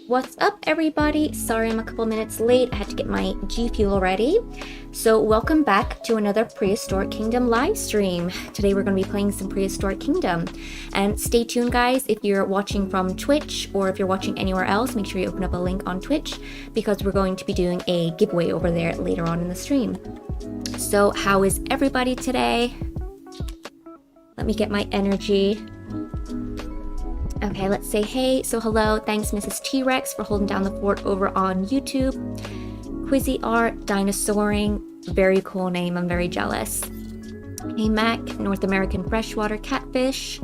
What's up, everybody? Sorry I'm a couple minutes late. I had to get my G Fuel ready. So welcome back to another Prehistoric Kingdom live stream. Today we're going to be playing some Prehistoric Kingdom. And stay tuned, guys. If you're watching from Twitch or if you're watching anywhere else, make sure you open up a link on Twitch because we're going to be doing a giveaway over there later on in the stream. So how is everybody today? Let me get my energy. Okay, let's say hey. So hello, thanks Mrs. T-Rex for holding down the fort over on YouTube. Quizzy Art, Dinosauring, very cool name, I'm very jealous. Hey Mac, North American Freshwater Catfish,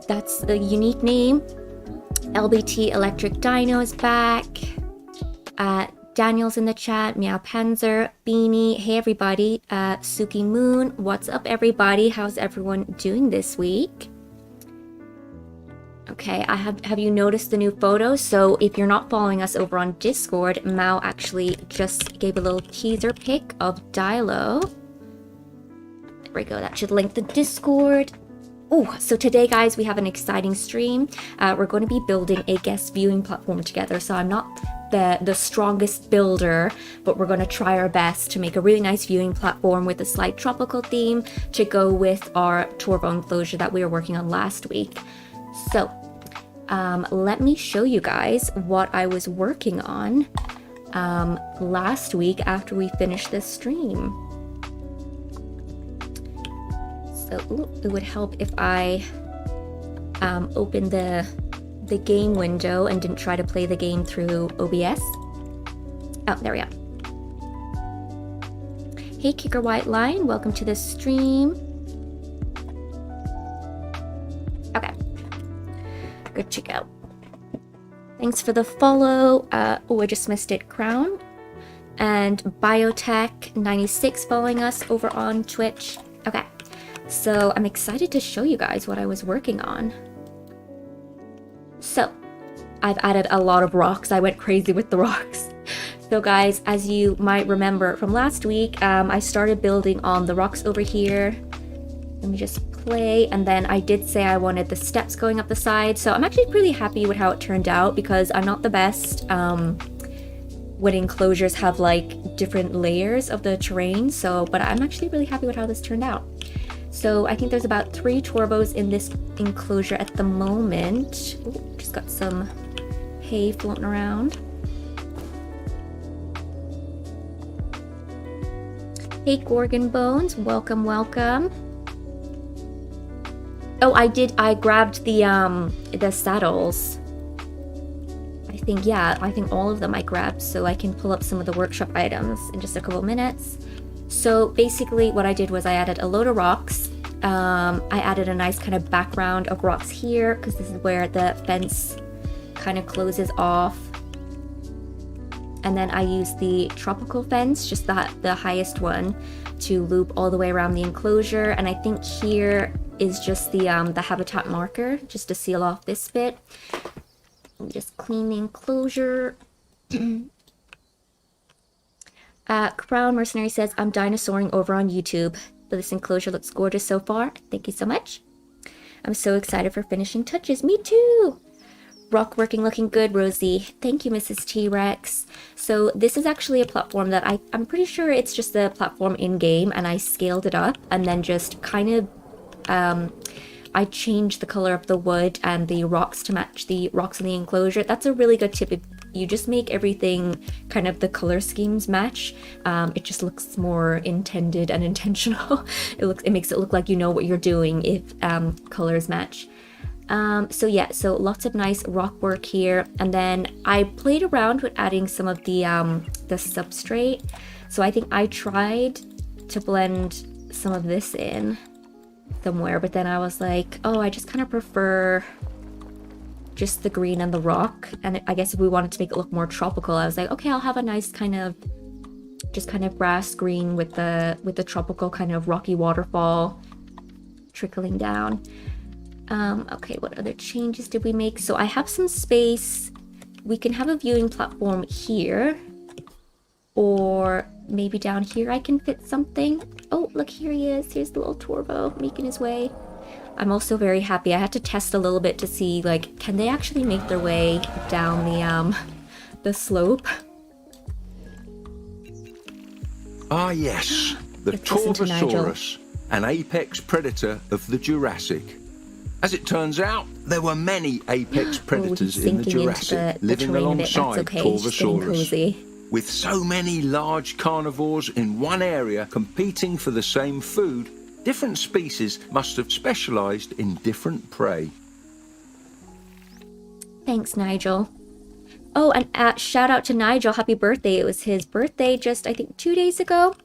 that's a unique name. LBT Electric Dino is back. Daniel's in the chat, Meow Panzer, Beanie, hey everybody. Suki Moon, what's up everybody? How's everyone doing this week? Okay, have you noticed the new photos? So if you're not following us over on Discord, Mao actually just gave a little teaser pic of Dilo. There we go, that should link the Discord. Oh, so today, guys, we have an exciting stream. We're going to be building a guest viewing platform together. So I'm not the strongest builder, but we're going to try our best to make a really nice viewing platform with a slight tropical theme to go with our Torvo enclosure that we were working on last week. So, let me show you guys what I was working on last week after we finished this stream. So, it would help if I opened the game window and didn't try to play the game through OBS. Oh, there we go. Hey, Kicker White Line, welcome to the stream. Okay. Good to go. Thanks for the follow. Oh, I just missed it. Crown and Biotech96 following us over on Twitch. Okay, so I'm excited to show you guys what I was working on. So I've added a lot of rocks. I went crazy with the rocks. So guys, as you might remember from last week, I started building on the rocks over here. Let me just play, and then I did say I wanted the steps going up the side, so I'm actually pretty happy with how it turned out because I'm not the best when enclosures have like different layers of the terrain, but I'm actually really happy with how this turned out. So I think there's about 3 Torvos in this enclosure at the moment. Ooh, just got some hay floating around. Hey Gorgon Bones, welcome, welcome. Oh, I grabbed the saddles. I think all of them I grabbed, so I can pull up some of the workshop items in just a couple minutes. So basically what I did was I added a load of rocks. I added a nice kind of background of rocks here, because this is where the fence kind of closes off. And then I used the tropical fence, just the highest one, to loop all the way around the enclosure. And I think here is just the habitat marker, just to seal off this bit. Let me just clean the enclosure. Crown Mercenary says, I'm dinosauring over on YouTube, but this enclosure looks gorgeous so far. Thank you so much. I'm so excited for finishing touches. Me too! Rock working looking good, Rosie. Thank you, Mrs. T-Rex. So this is actually a platform that I'm pretty sure it's just a platform in-game, and I scaled it up and then just kind of I changed the color of the wood and the rocks to match the rocks in the enclosure. That's a really good tip. If you just make everything kind of the color schemes match, it just looks more intended and intentional. It makes it look like you know what you're doing if colors match. So yeah, so lots of nice rock work here, and then I played around with adding some of the substrate. So I think I tried to blend some of this in somewhere, but then I was like, oh, I just kind of prefer just the green and the rock. And I guess if we wanted to make it look more tropical, I was like, okay, I'll have a nice kind of grass green with the tropical kind of rocky waterfall trickling down. Okay, what other changes did we make? So I have some space. We can have a viewing platform here, or maybe down here I can fit something. Oh, look, here he is. Here's the little Torvo making his way. I'm also very happy. I had to test a little bit to see, like, can they actually make their way down the slope? Ah yes, the Torvosaurus, an apex predator of the Jurassic. As it turns out, there were many apex predators in the Jurassic living alongside Torvosaurus. With so many large carnivores in one area competing for the same food, different species must have specialised in different prey. Thanks, Nigel. Oh, and shout out to Nigel. Happy birthday. It was his birthday just, I think, 2 days ago.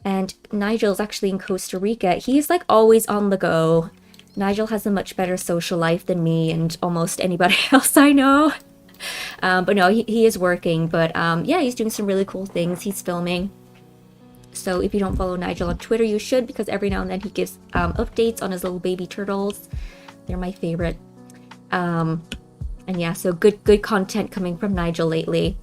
And Nigel's actually in Costa Rica. He's like always on the go. Nigel has a much better social life than me and almost anybody else I know. But no, he is working. But yeah, he's doing some really cool things. He's filming. So if you don't follow Nigel on Twitter, you should, because every now and then he gives updates on his little baby turtles. They're my favorite. And yeah, so good content coming from Nigel lately.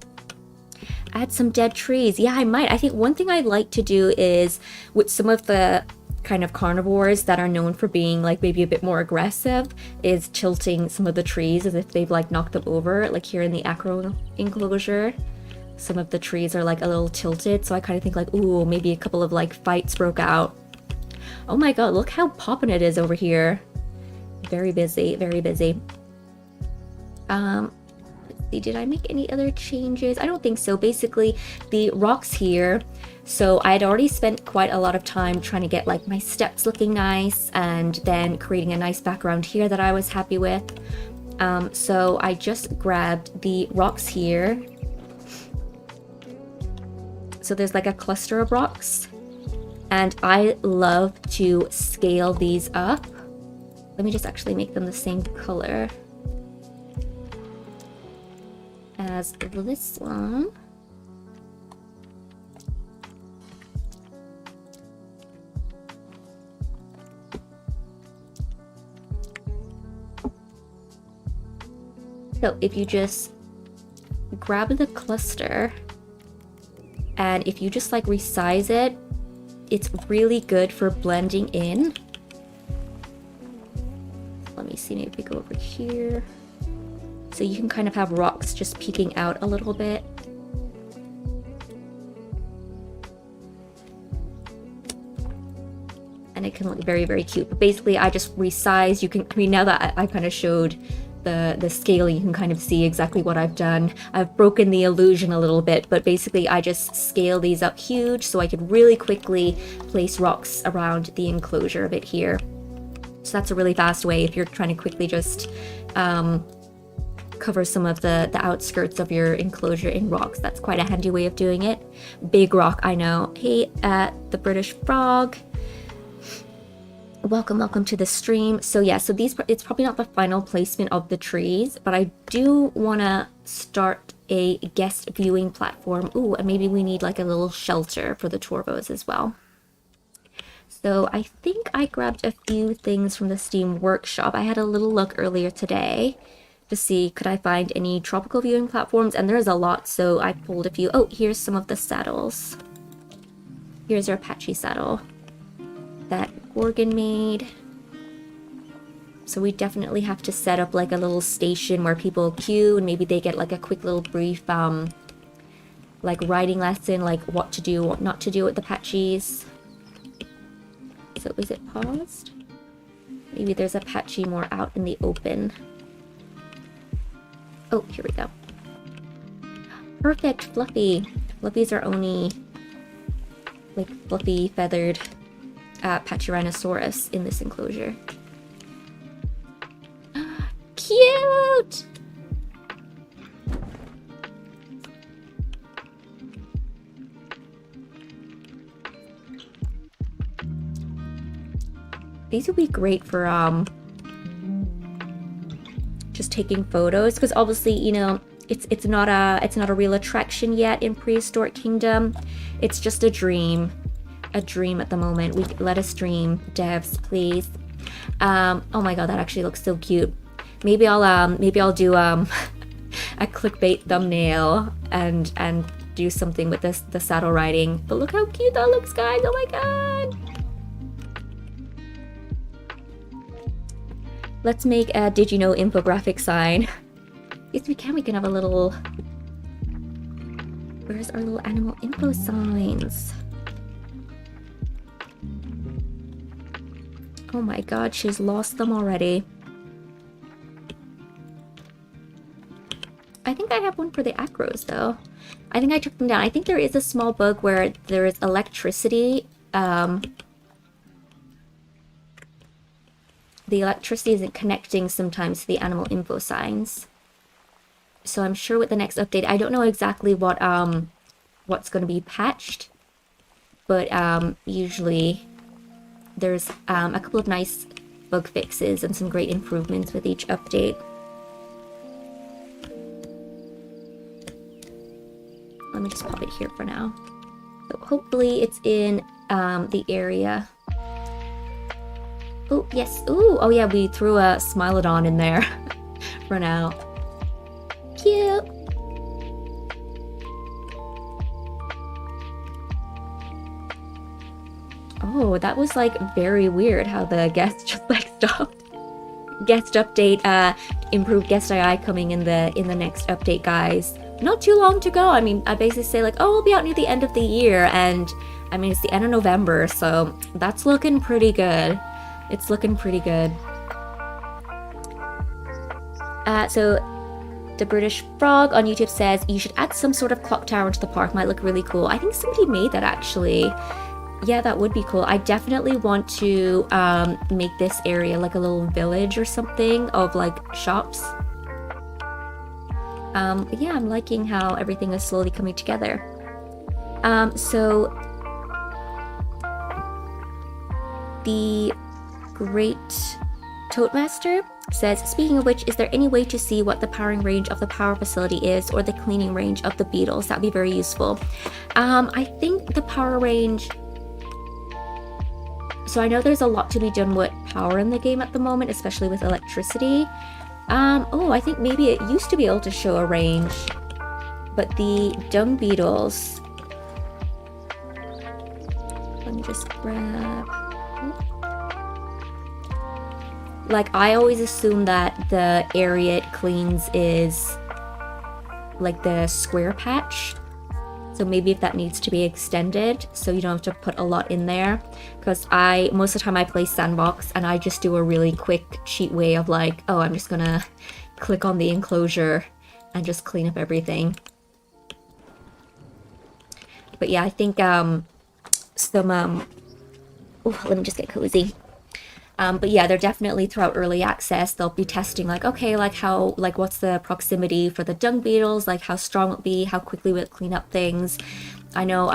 Add some dead trees. Yeah, I might. I think one thing I'd like to do is with some of the kind of carnivores that are known for being like maybe a bit more aggressive is tilting some of the trees as if they've like knocked them over. Like here in the acro enclosure, some of the trees are like a little tilted. So I kind of think like, ooh, maybe a couple of like fights broke out. Oh my god, look how poppin' it is over here. Very busy, very busy. Let's see, did I make any other changes? I don't think so. Basically, the rocks here, so I'd already spent quite a lot of time trying to get like my steps looking nice and then creating a nice background here that I was happy with. So I just grabbed the rocks here. So there's like a cluster of rocks, and I love to scale these up. Let me just actually make them the same color as this one. So if you just grab the cluster and if you just like resize it, it's really good for blending in. Let me see, maybe we go over here. So you can kind of have rocks just peeking out a little bit. And it can look very, very cute. But basically I just resize. You can, I mean, now that I kind of showed the scale, you can kind of see exactly what I've done. I've broken the illusion a little bit, but basically I just scale these up huge so I could really quickly place rocks around the enclosure a bit here. So that's a really fast way if you're trying to quickly just cover some of the outskirts of your enclosure in rocks. That's quite a handy way of doing it. Big rock, I know. Hey, the British Frog. Welcome to the stream. So yeah, so these, it's probably not the final placement of the trees, but I do want to start a guest viewing platform. Ooh, and maybe we need like a little shelter for the Torvos as well. So I think I grabbed a few things from the Steam Workshop. I had a little look earlier today to see could I find any tropical viewing platforms, and there's a lot, so I pulled a few. Oh, here's some of the saddles. Here's our Apache saddle that Gorgon made. So we definitely have to set up like a little station where people queue and maybe they get like a quick little brief like riding lesson, like what to do, what not to do with the Apaches. So is it paused? Maybe there's a Apache more out in the open. Oh, here we go. Perfect, Fluffy. Fluffy's our only like fluffy feathered Pachyrhinosaurus in this enclosure. Cute! These would be great for just taking photos, because obviously, you know, it's not a real attraction yet in Prehistoric Kingdom. It's just a dream at the moment. Let us dream, devs, please. Oh my god, that actually looks so cute. Maybe I'll do a clickbait thumbnail and do something with the saddle riding. But look how cute that looks, guys. Oh my god. Let's make a did you know infographic sign. Yes, we can have a little... Where's our little animal info signs? Oh my god, she's lost them already. I think I have one for the acros though. I think I took them down. I think there is a small bug where there is electricity. The electricity isn't connecting sometimes to the animal info signs. So I'm sure with the next update, I don't know exactly what what's going to be patched, but usually there's a couple of nice bug fixes and some great improvements with each update. Let me just pop it here for now. So hopefully it's in the area. Oh, yes. Ooh, oh yeah, we threw a Smilodon in there for now. Cute. Oh, that was like very weird how the guest just like stopped. Guest update, improved guest AI coming in the next update, guys. Not too long to go. I mean, I basically say like, oh, we'll be out near the end of the year, and I mean, it's the end of November, so that's looking pretty good. It's looking pretty good. So the British Frog on YouTube says, you should add some sort of clock tower into the park. Might look really cool. I think somebody made that actually. Yeah, that would be cool. I definitely want to make this area like a little village or something of like shops. But yeah, I'm liking how everything is slowly coming together. So the Great Toadmaster says, speaking of which, is there any way to see what the powering range of the power facility is, or the cleaning range of the beetles? That'd be very useful. I think the power range... So I know there's a lot to be done with power in the game at the moment, especially with electricity. Oh, I think maybe it used to be able to show a range. But the dung beetles... Let me just grab... Like, I always assume that the area it cleans is like the square patch. So maybe if that needs to be extended, so you don't have to put a lot in there. Because most of the time I play sandbox and I just do a really quick cheat way of like, oh, I'm just gonna click on the enclosure and just clean up everything. But yeah, I think oh, let me just get cozy. But yeah, they're definitely throughout early access, they'll be testing like, okay, like how, like what's the proximity for the dung beetles, like how strong it'll be, how quickly will it clean up things. I know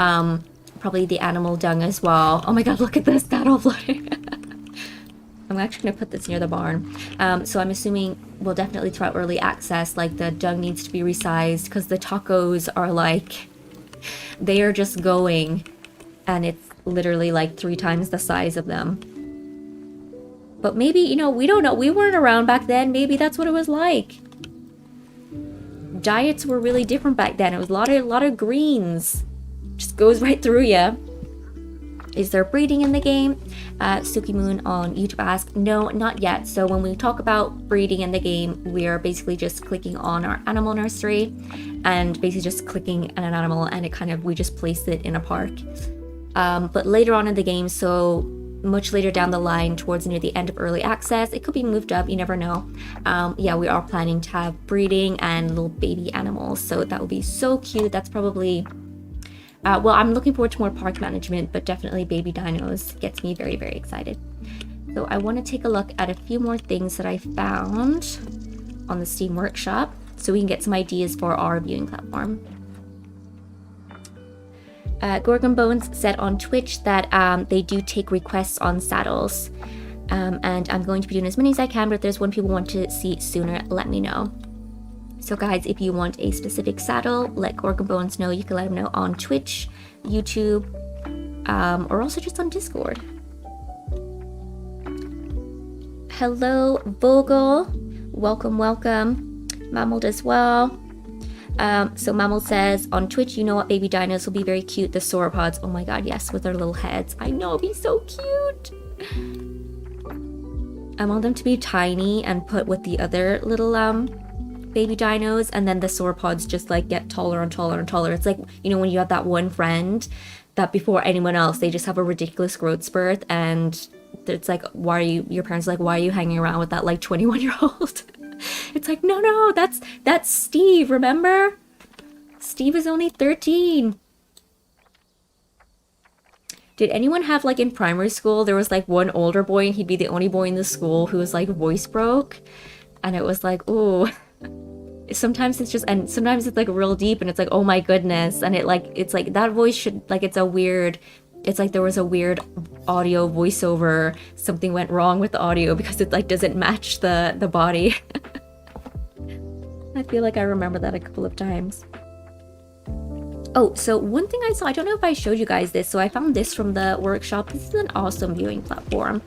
probably the animal dung as well. Oh my god, look at this butterfly. I'm actually gonna put this near the barn. So I'm assuming we'll definitely throughout early access, like the dung needs to be resized because the tacos are like, they are just going and it's literally like 3 times the size of them. But maybe, you know, we don't know. We weren't around back then. Maybe that's what it was like. Diets were really different back then. It was a lot of greens. Just goes right through you. Is there breeding in the game? Suki Moon on YouTube asks, no, not yet. So when we talk about breeding in the game, we are basically just clicking on our animal nursery and basically just clicking on an animal and it kind of, we just place it in a park. But later on in the game, so much later down the line towards near the end of early access, it could be moved up, you never know. Yeah, we are planning to have breeding and little baby animals, so that will be so cute. That's probably well, I'm looking forward to more park management, but definitely baby dinos gets me very, very excited. So I want to take a look at a few more things that I found on the Steam Workshop so we can get some ideas for our viewing platform. Gorgon Bones said on Twitch that they do take requests on saddles. And I'm going to be doing as many as I can, but if there's one people want to see sooner, let me know. So guys, if you want a specific saddle, let Gorgon Bones know. You can let him know on Twitch, YouTube, or also just on Discord. Hello, Vogel. Welcome, welcome. Mammold as well. So Mammal says, on Twitch, you know what, baby dinos will be very cute, the sauropods. Oh my god, yes, with their little heads. I know, it'll be so cute. I want them to be tiny and put with the other little baby dinos, and then the sauropods just like get taller and taller and taller. It's like, you know, when you have that one friend that before anyone else, they just have a ridiculous growth spurt, and it's like, why are you, your parents are like, why are you hanging around with that like 21-year-old? It's like, no, that's Steve, remember? Steve is only 13. Did anyone have, like, in primary school, there was like one older boy and he'd be the only boy in the school who was like voice broke, and it was like, ooh. Sometimes it's just, and sometimes it's like real deep and it's like, oh my goodness, and it's like that voice should, like, it's like there was a weird audio voiceover, something went wrong with the audio because it like doesn't match the body. I feel like I remember that a couple of times. Oh, so one thing I saw, I don't know if I showed you guys this, so I found this from the workshop. This is an awesome viewing platform.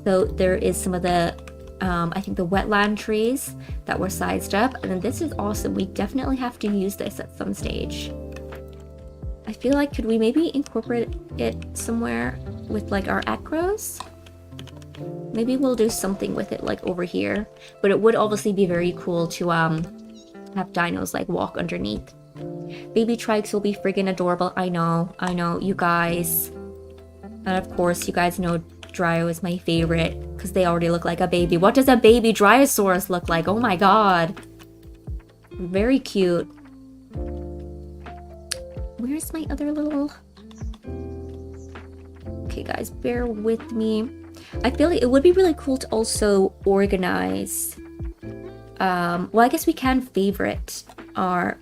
So there is some of the I think the wetland trees that were sized up, and then this is awesome. We definitely have to use this at some stage. I feel like, could we maybe incorporate it somewhere with like our acros? Maybe we'll do something with it like over here, but it would obviously be very cool to have dinos like walk underneath. Baby trikes will be friggin' adorable. I know, you guys. And of course, you guys know Dryo is my favorite because they already look like a baby. What does a baby Dryosaurus look like? Oh my god. Very cute. Where's my other little... Okay, guys, bear with me. I feel like it would be really cool to also organize... well, I guess we can favorite our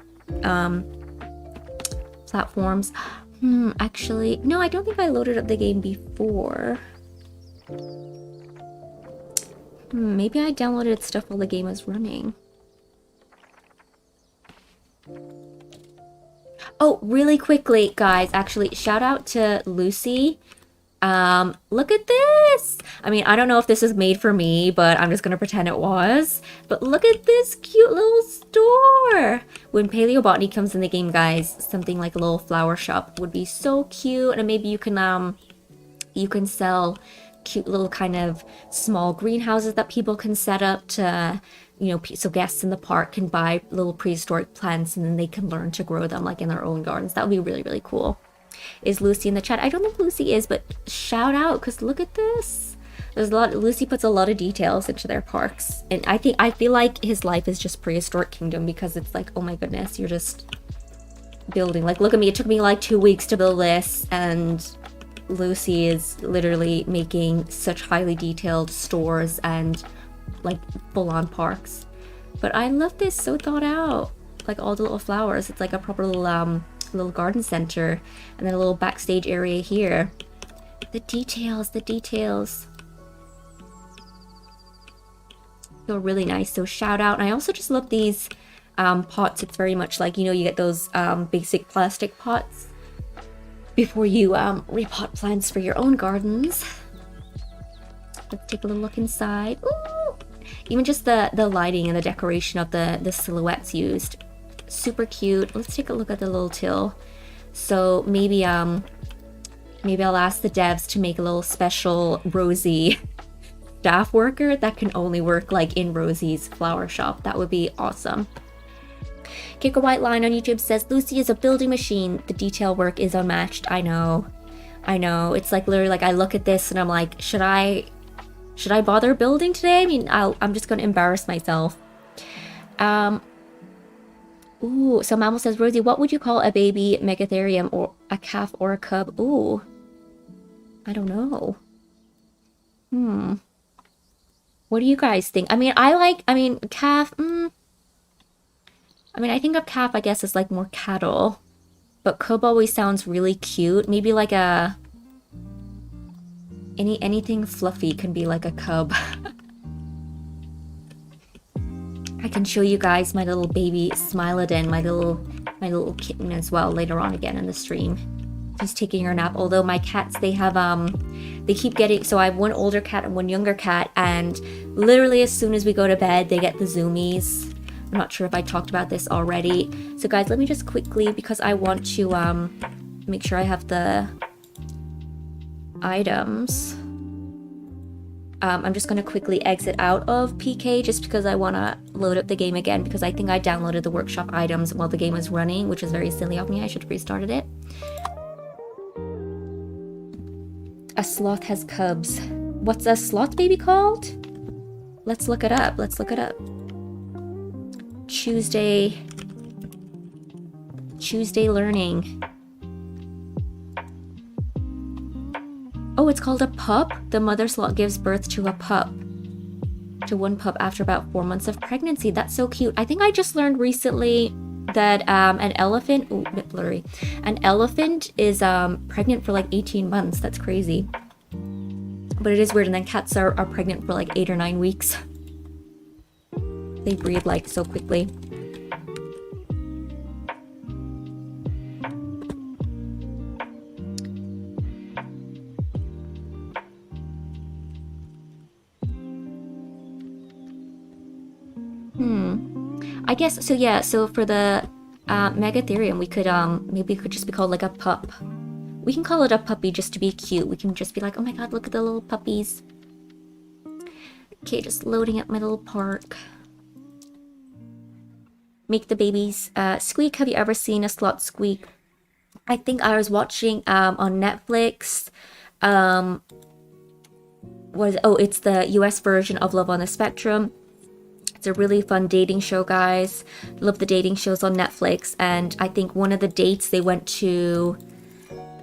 platforms. Actually, no, I don't think I loaded up the game before. Maybe I downloaded stuff while the game was running. Oh, really quickly, guys, actually, shout out to Lucy. Look at this! I mean, I don't know if this is made for me, but I'm just gonna pretend it was. But look at this cute little store! When Paleobotany comes in the game, guys, something like a little flower shop would be so cute, and maybe you can sell cute little kind of small greenhouses that people can set up to, you know, so guests in the park can buy little prehistoric plants and then they can learn to grow them like in their own gardens. That would be really, really cool. Is Lucy in the chat? I don't think Lucy is, but shout out, because look at this. There's a lot. Lucy puts a lot of details into their parks, and I feel like his life is just Prehistoric Kingdom, because it's like, oh my goodness, you're just building. Like, look at me, it took me like 2 weeks to build this, and Lucy is literally making such highly detailed stores and like full-on parks. But I love this, so thought out. Like all the little flowers, it's like a proper little garden center, and then a little backstage area here. The details feel really nice, so shout out. And I also just love these pots. It's very much like, you know, you get those basic plastic pots before you repot plants for your own gardens. Let's take a little look inside. Ooh! Even just the lighting and the decoration of the silhouettes used, super cute. Let's take a look at the little till. So maybe I'll ask the devs to make a little special Rosie staff worker that can only work like in Rosie's flower shop. That would be awesome. Kick a White Line on YouTube says, Lucy is a building machine. The detail work is unmatched. I know. It's like literally like I look at this and I'm like, should I bother building today? I mean, I'm just going to embarrass myself. Ooh, so Mammal says, Rosie, what would you call a baby Megatherium, or a calf or a cub? Ooh, I don't know. What do you guys think? I mean, calf, I mean, I think of calf, I guess, as like more cattle, but cub always sounds really cute. Maybe like anything fluffy can be like a cub. I can show you guys my little baby Smilodon, my little kitten as well later on again in the stream. She's taking her nap. Although my cats, they have they keep getting, so I have one older cat and one younger cat, and literally as soon as we go to bed they get the zoomies. I'm not sure if I talked about this already. So guys, let me just quickly, because I want to make sure I have the items. I'm just going to quickly exit out of PK just because I want to load up the game again, because I think I downloaded the workshop items while the game was running, which is very silly of me. I should have restarted it. A sloth has cubs. What's a sloth baby called? Let's look it up. Let's look it up. Tuesday learning. Oh, it's called a pup. The mother sloth gives birth to a pup. To one pup after about 4 months of pregnancy. That's so cute. I think I just learned recently that an elephant, ooh, a bit blurry. An elephant is pregnant for like 18 months. That's crazy. But it is weird. And then cats are pregnant for like 8 or 9 weeks. They breed like so quickly. I guess, so yeah, so for the Megatherium, we could, maybe it could just be called like a pup. We can call it a puppy just to be cute. We can just be like, oh my god, look at the little puppies. Okay, just loading up my little park. Make the babies squeak. Have you ever seen a sloth squeak? I think I was watching on Netflix. It's the US version of Love on the Spectrum. It's a really fun dating show, guys. Love the dating shows on Netflix. And I think one of the dates they went to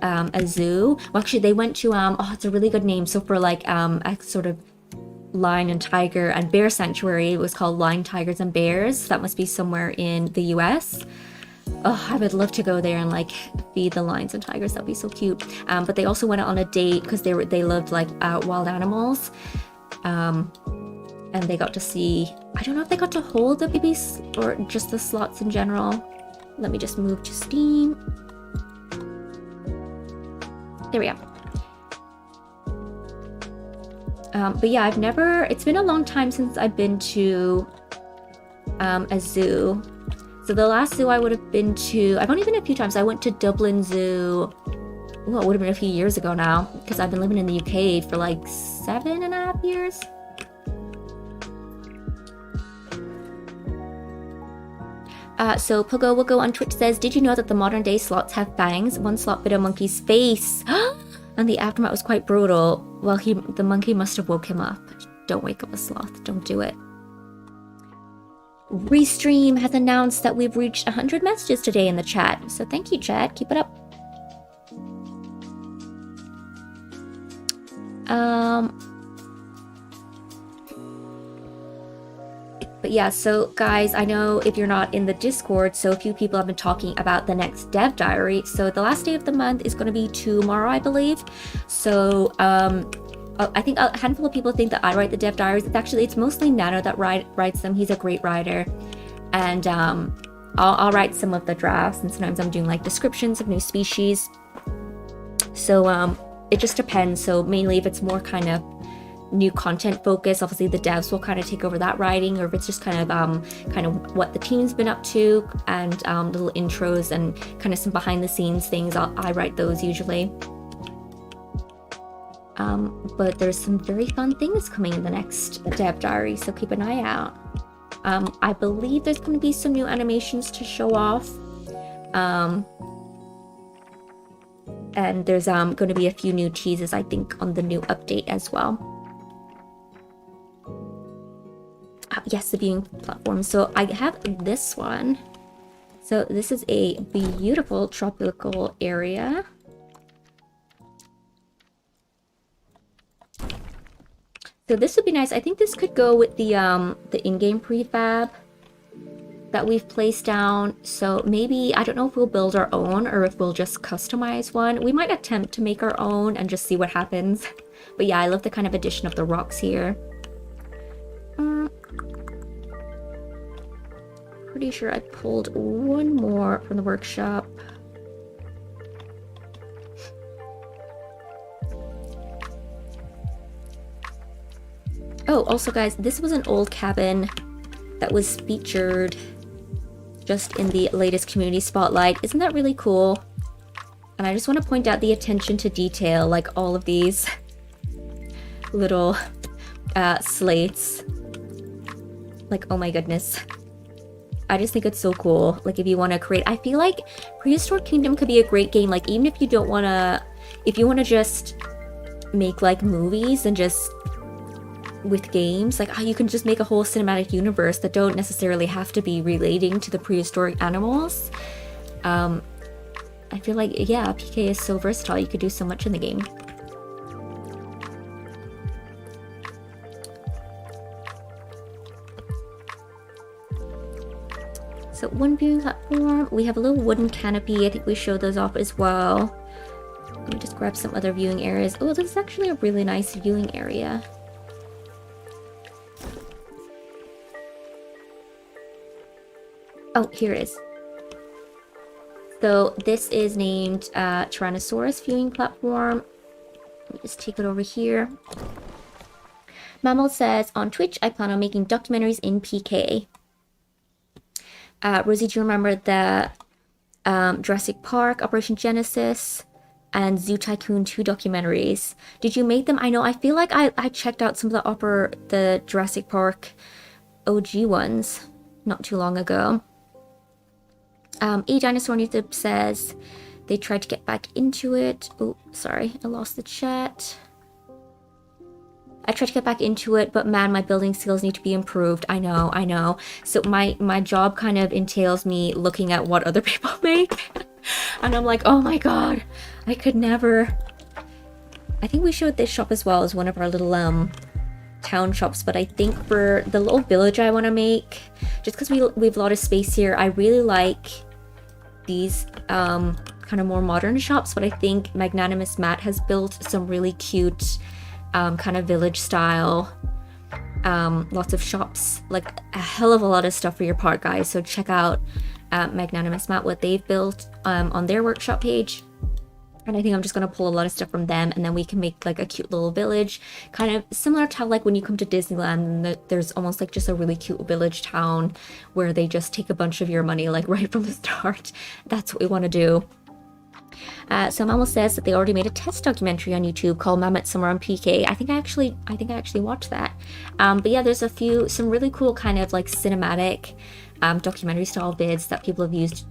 a zoo. Well, actually, they went to it's a really good name. So for like a sort of lion and tiger and bear sanctuary, it was called Lion, Tigers, and Bears. That must be somewhere in the US. Oh, I would love to go there and like feed the lions and tigers. That'd be so cute. But they also went on a date because they loved like wild animals. And they got to see, I don't know if they got to hold the babies or just the sloths in general. Let me just move to Steam. There we go. But yeah, it's been a long time since I've been to a zoo. So the last zoo I would have been to, I've only been a few times. I went to Dublin Zoo, well, it would have been a few years ago now, because I've been living in the UK for like 7.5 years. So Pogo Wogo on Twitch says, did you know that the modern day sloths have fangs? One sloth bit a monkey's face. And the aftermath was quite brutal. Well, the monkey must have woke him up. Don't wake up a sloth. Don't do it. Restream has announced that we've reached 100 messages today in the chat. So thank you, chat. Keep it up. But yeah, so guys, I know if you're not in the Discord, so a few people have been talking about the next dev diary. So the last day of the month is going to be tomorrow, I believe. So I think a handful of people think that I write the dev diaries. It's mostly Nano that writes them. He's a great writer. And I'll write some of the drafts, and sometimes I'm doing like descriptions of new species. So it just depends. So mainly if it's more kind of new content focus, obviously the devs will kind of take over that writing, or if it's just kind of what the team's been up to, and little intros and kind of some behind the scenes things, I write those usually. But there's some very fun things coming in the next dev diary, so keep an eye out. I believe there's going to be some new animations to show off, and there's going to be a few new teases, I think, on the new update as well. Yes, the viewing platform. So I have this one. So this is a beautiful tropical area. So this would be nice. I think this could go with the in-game prefab that we've placed down. So maybe, I don't know if we'll build our own or if we'll just customize one. We might attempt to make our own and just see what happens. But yeah, I love the kind of addition of the rocks here. Pretty sure I pulled one more from the workshop. Oh, also guys, this was an old cabin that was featured just in the latest community spotlight. Isn't that really cool? And I just want to point out the attention to detail, like all of these little slates. Like, oh my goodness. I just think it's so cool. Like, if you want to create, I feel like Prehistoric Kingdom could be a great game. Like, even if you don't want to, if you want to just make like movies and just with games, like you can just make a whole cinematic universe that don't necessarily have to be relating to the prehistoric animals. I feel like, yeah, PK is so versatile. You could do so much in the game. So one viewing platform, we have a little wooden canopy. I think we showed those off as well. Let me just grab some other viewing areas. Oh, this is actually a really nice viewing area. Oh, here it is. So this is named Tyrannosaurus viewing platform. Let me just take it over here. Mammal says, on Twitch, I plan on making documentaries in PK. Rosie, do you remember the Jurassic Park, Operation Genesis, and Zoo Tycoon 2 documentaries? Did you make them? I know, I feel like I checked out some of the Jurassic Park OG ones not too long ago. A Dinosaur YouTube says they tried to get back into it. Oh, sorry, I lost the chat. I tried to get back into it, but man, my building skills need to be improved. I know. So my job kind of entails me looking at what other people make. And I'm like, oh my god, I could never. I think we showed this shop as well as one of our little town shops, but I think for the little village I want to make, just because we have a lot of space here, I really like these kind of more modern shops, but I think Magnanimous Matt has built some really cute kind of village style, lots of shops, like a hell of a lot of stuff for your park, guys. So check out Magnanimous Matt, what they've built on their workshop page. And I think I'm just going to pull a lot of stuff from them, and then we can make like a cute little village, kind of similar to how like when you come to Disneyland, and there's almost like just a really cute village town where they just take a bunch of your money like right from the start. That's what we want to do. So Mammal says that they already made a test documentary on YouTube called Mammoth Summer on PK. I think I actually watched that. But yeah, there's some really cool kind of like cinematic documentary style vids that people have used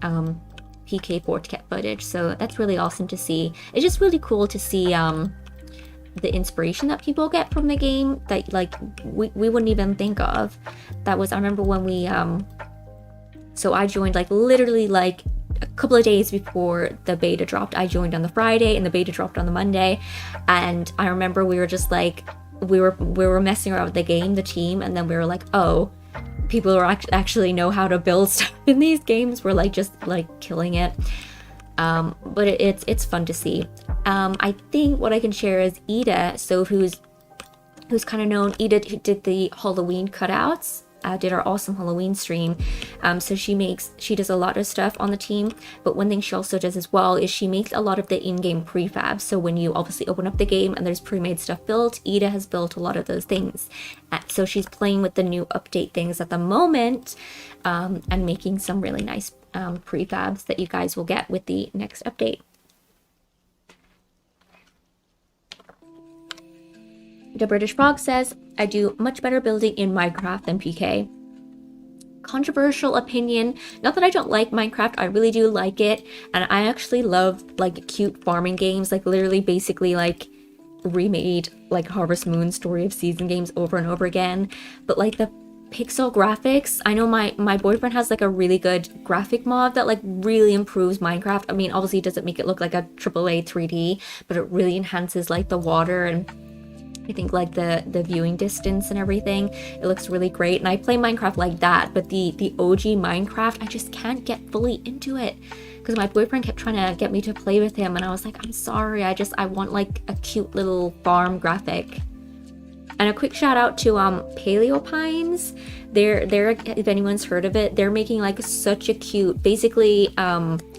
PK for to get footage. So that's really awesome to see. It's just really cool to see the inspiration that people get from the game that like we wouldn't even think of. I remember when we so I joined like literally like a couple of days before the beta dropped. I joined on the Friday and the beta dropped on the Monday, and I remember we were just like we were messing around with the game, the team, and then we were like, oh, people are actually know how to build stuff in these games. We're like just like killing it. But it's fun to see. I think what I can share is Ida, so who's kind of known. Ida who did the Halloween cutouts, did our awesome Halloween stream. So she does a lot of stuff on the team, but one thing she also does as well is she makes a lot of the in-game prefab. So when you obviously open up the game and there's pre-made stuff built, Ida has built a lot of those things. So she's playing with the new update things at the moment, and making some really nice prefabs that you guys will get with the next update. The British Frog says, I do much better building in Minecraft than PK. Controversial opinion. Not that I don't like Minecraft, I really do like it. And I actually love like cute farming games, like literally basically like remade like Harvest Moon, Story of Season games over and over again. But like the pixel graphics, I know my boyfriend has like a really good graphic mod that like really improves Minecraft. I mean, obviously it doesn't make it look like a AAA 3D, but it really enhances like the water and I think like the viewing distance and everything. It looks really great, and I play Minecraft like that, but the OG Minecraft, I just can't get fully into it because my boyfriend kept trying to get me to play with him, and I was like, I'm sorry, I want like a cute little farm graphic. And a quick shout out to Paleo Pines. They're if anyone's heard of it, they're making like such a cute, basically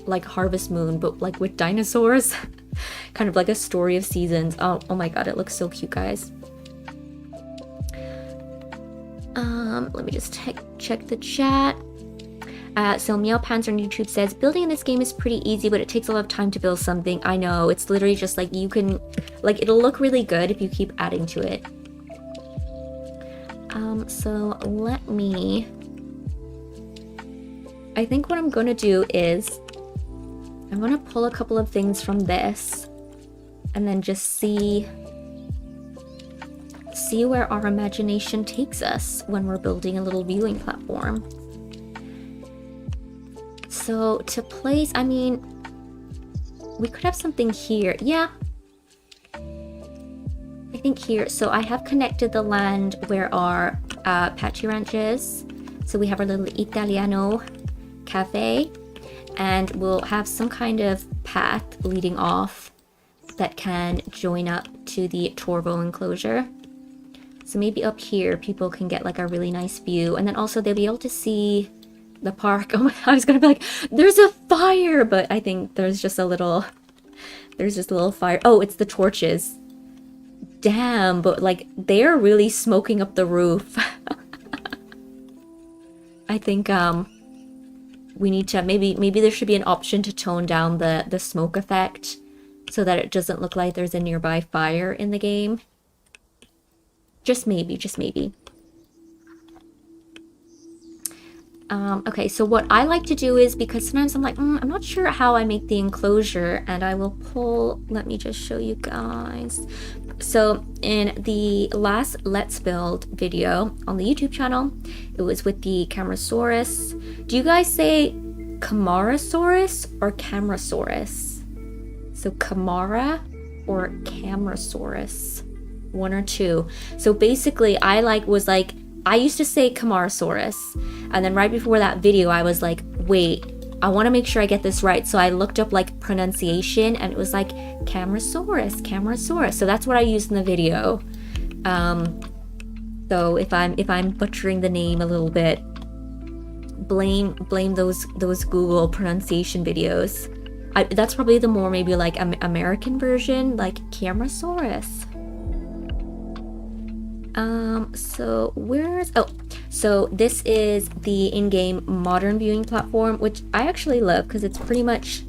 like Harvest Moon, but like with dinosaurs. Kind of like a Story of Seasons. Oh my god, it looks so cute, guys. Let me just check the chat. So Meow Pants on YouTube says, building in this game is pretty easy, but it takes a lot of time to build something. I know, it's literally just like you can, like it'll look really good if you keep adding to it. So let me... I think what I'm gonna do is I'm gonna pull a couple of things from this and then just see where our imagination takes us when we're building a little viewing platform. So to place, I mean, we could have something here. Yeah, I think here. So I have connected the land where our Patchy Ranch is. So we have our little Italiano cafe, and we'll have some kind of path leading off that can join up to the Torvo enclosure. So maybe up here people can get like a really nice view, and then also they'll be able to see the park. Oh my, I was gonna be like, there's a fire, but I think there's just a little fire. Oh, it's the torches. Damn, but like they're really smoking up the roof. I think we need to maybe there should be an option to tone down the smoke effect so that it doesn't look like there's a nearby fire in the game. Just maybe, just maybe. Okay, so what I like to do is, because sometimes I'm like, I'm not sure how I make the enclosure, and I will pull, let me just show you guys. So in the last Let's Build video on the YouTube channel, it was with the Camarasaurus. Do you guys say Camarasaurus or Camarasaurus? So Camara or Camarasaurus? One or two. So basically I used to say Camarasaurus, and then right before that video I was like, wait, I want to make sure I get this right. So I looked up like pronunciation, and it was like Camarasaurus. So that's what I used in the video. So if I'm butchering the name a little bit, blame those Google pronunciation videos. That's probably the more maybe like American version, like Camarasaurus. So this is the in-game modern viewing platform, which I actually love because it's pretty much,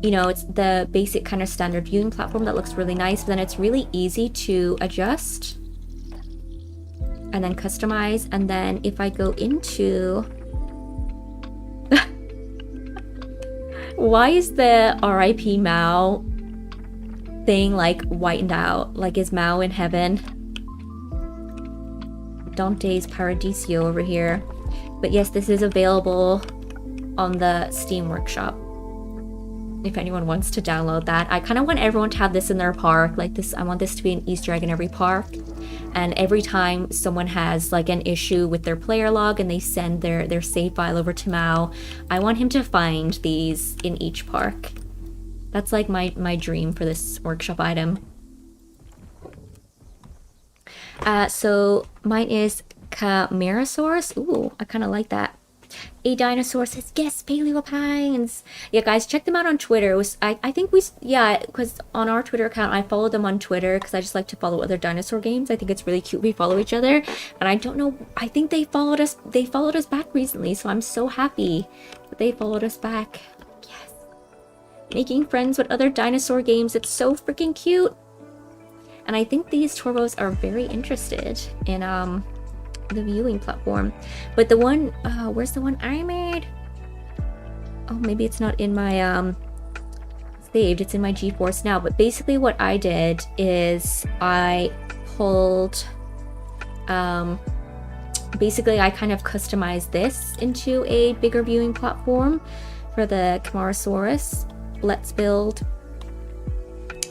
you know, it's the basic kind of standard viewing platform that looks really nice, but then it's really easy to adjust and then customize. And then if I go into why is the RIP Mao thing like whitened out? Like, is Mao in heaven? Dante's Paradiso over here. But yes, this is available on the Steam Workshop if anyone wants to download that. I kind of want everyone to have this in their park. Like this, I want this to be an Easter egg in every park. And every time someone has like an issue with their player log and they send their save file over to Mao, I want him to find these in each park. That's like my dream for this workshop item. So mine is Camarasaurus. Ooh, I kind of like that. A dinosaur says, yes, Paleopines. Yeah, guys, check them out on Twitter. It was, I think because on our Twitter account, I follow them on Twitter because I just like to follow other dinosaur games. I think it's really cute we follow each other. And I don't know, I think they followed us back recently, so I'm so happy that they followed us back. Yes. Making friends with other dinosaur games, it's so freaking cute. And I think these Torvos are very interested in the viewing platform. But the one, where's the one I made? Oh, maybe it's not in my saved, it's in my GeForce Now. But basically what I did is I pulled, basically I kind of customized this into a bigger viewing platform for the Camarasaurus Let's Build.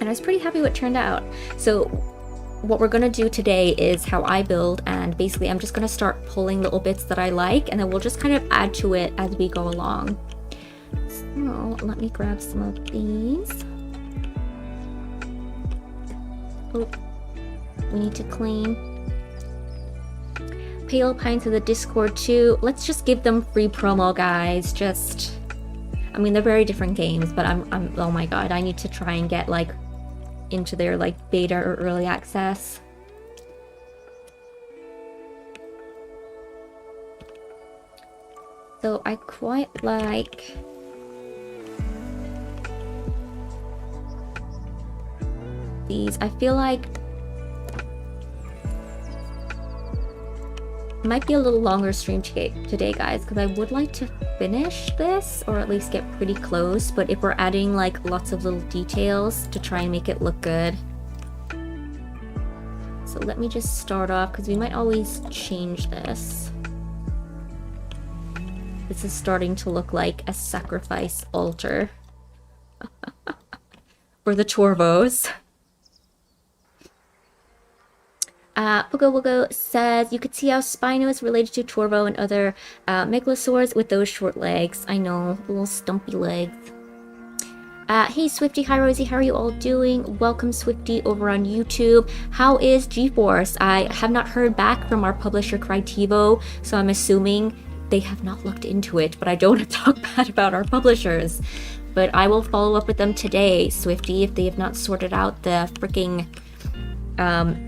And I was pretty happy what turned out. So what we're gonna do today is how I build, and basically I'm just gonna start pulling little bits that I like, and then we'll just kind of add to it as we go along. So let me grab some of these. Oh, we need to clean. Paleopines to the Discord too. Let's just give them free promo, guys. Just, I mean, they're very different games, but I'm oh my god, I need to try and get like into their like beta or early access. So I quite like these. I feel like might be a little longer stream today, guys, because I would like to finish this, or at least get pretty close, but if we're adding like lots of little details to try and make it look good. So let me just start off, because we might always change this. This is starting to look like a sacrifice altar. For the Torvos. Woogo says, you could see how Spino is related to Torvo and other megalosaurs with those short legs. I know, little stumpy legs. Hey Swifty, hi Rosie, how are you all doing? Welcome Swifty over on YouTube. How is GeForce? I have not heard back from our publisher Crytivo, so I'm assuming they have not looked into it, but I don't want to talk bad about our publishers. But I will follow up with them today, Swifty, if they have not sorted out the freaking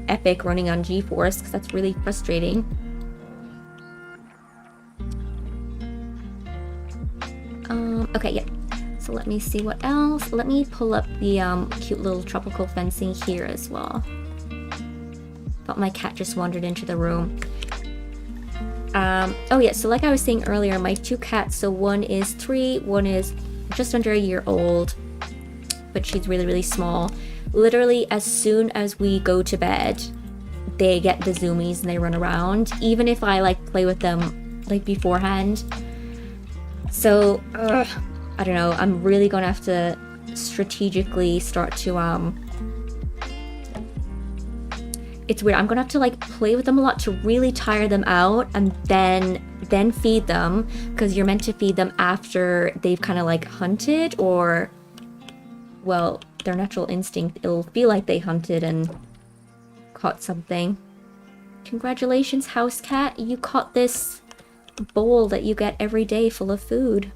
Epic running on GeForce, because that's really frustrating. Okay, yeah. So let me see what else. Let me pull up the cute little tropical fencing here as well. Thought my cat just wandered into the room. Oh yeah, so like I was saying earlier, my two cats, so one is 3, one is just under a year old, but she's really, really small. Literally, as soon as we go to bed, they get the zoomies and they run around, even if I like play with them like beforehand. So, I don't know, I'm really gonna have to strategically start to, it's weird, I'm gonna have to like play with them a lot to really tire them out, and then feed them, because you're meant to feed them after they've kind of like hunted, or, well, their natural instinct, it'll feel like they hunted and caught something. Congratulations, house cat, you caught this bowl that you get every day full of food.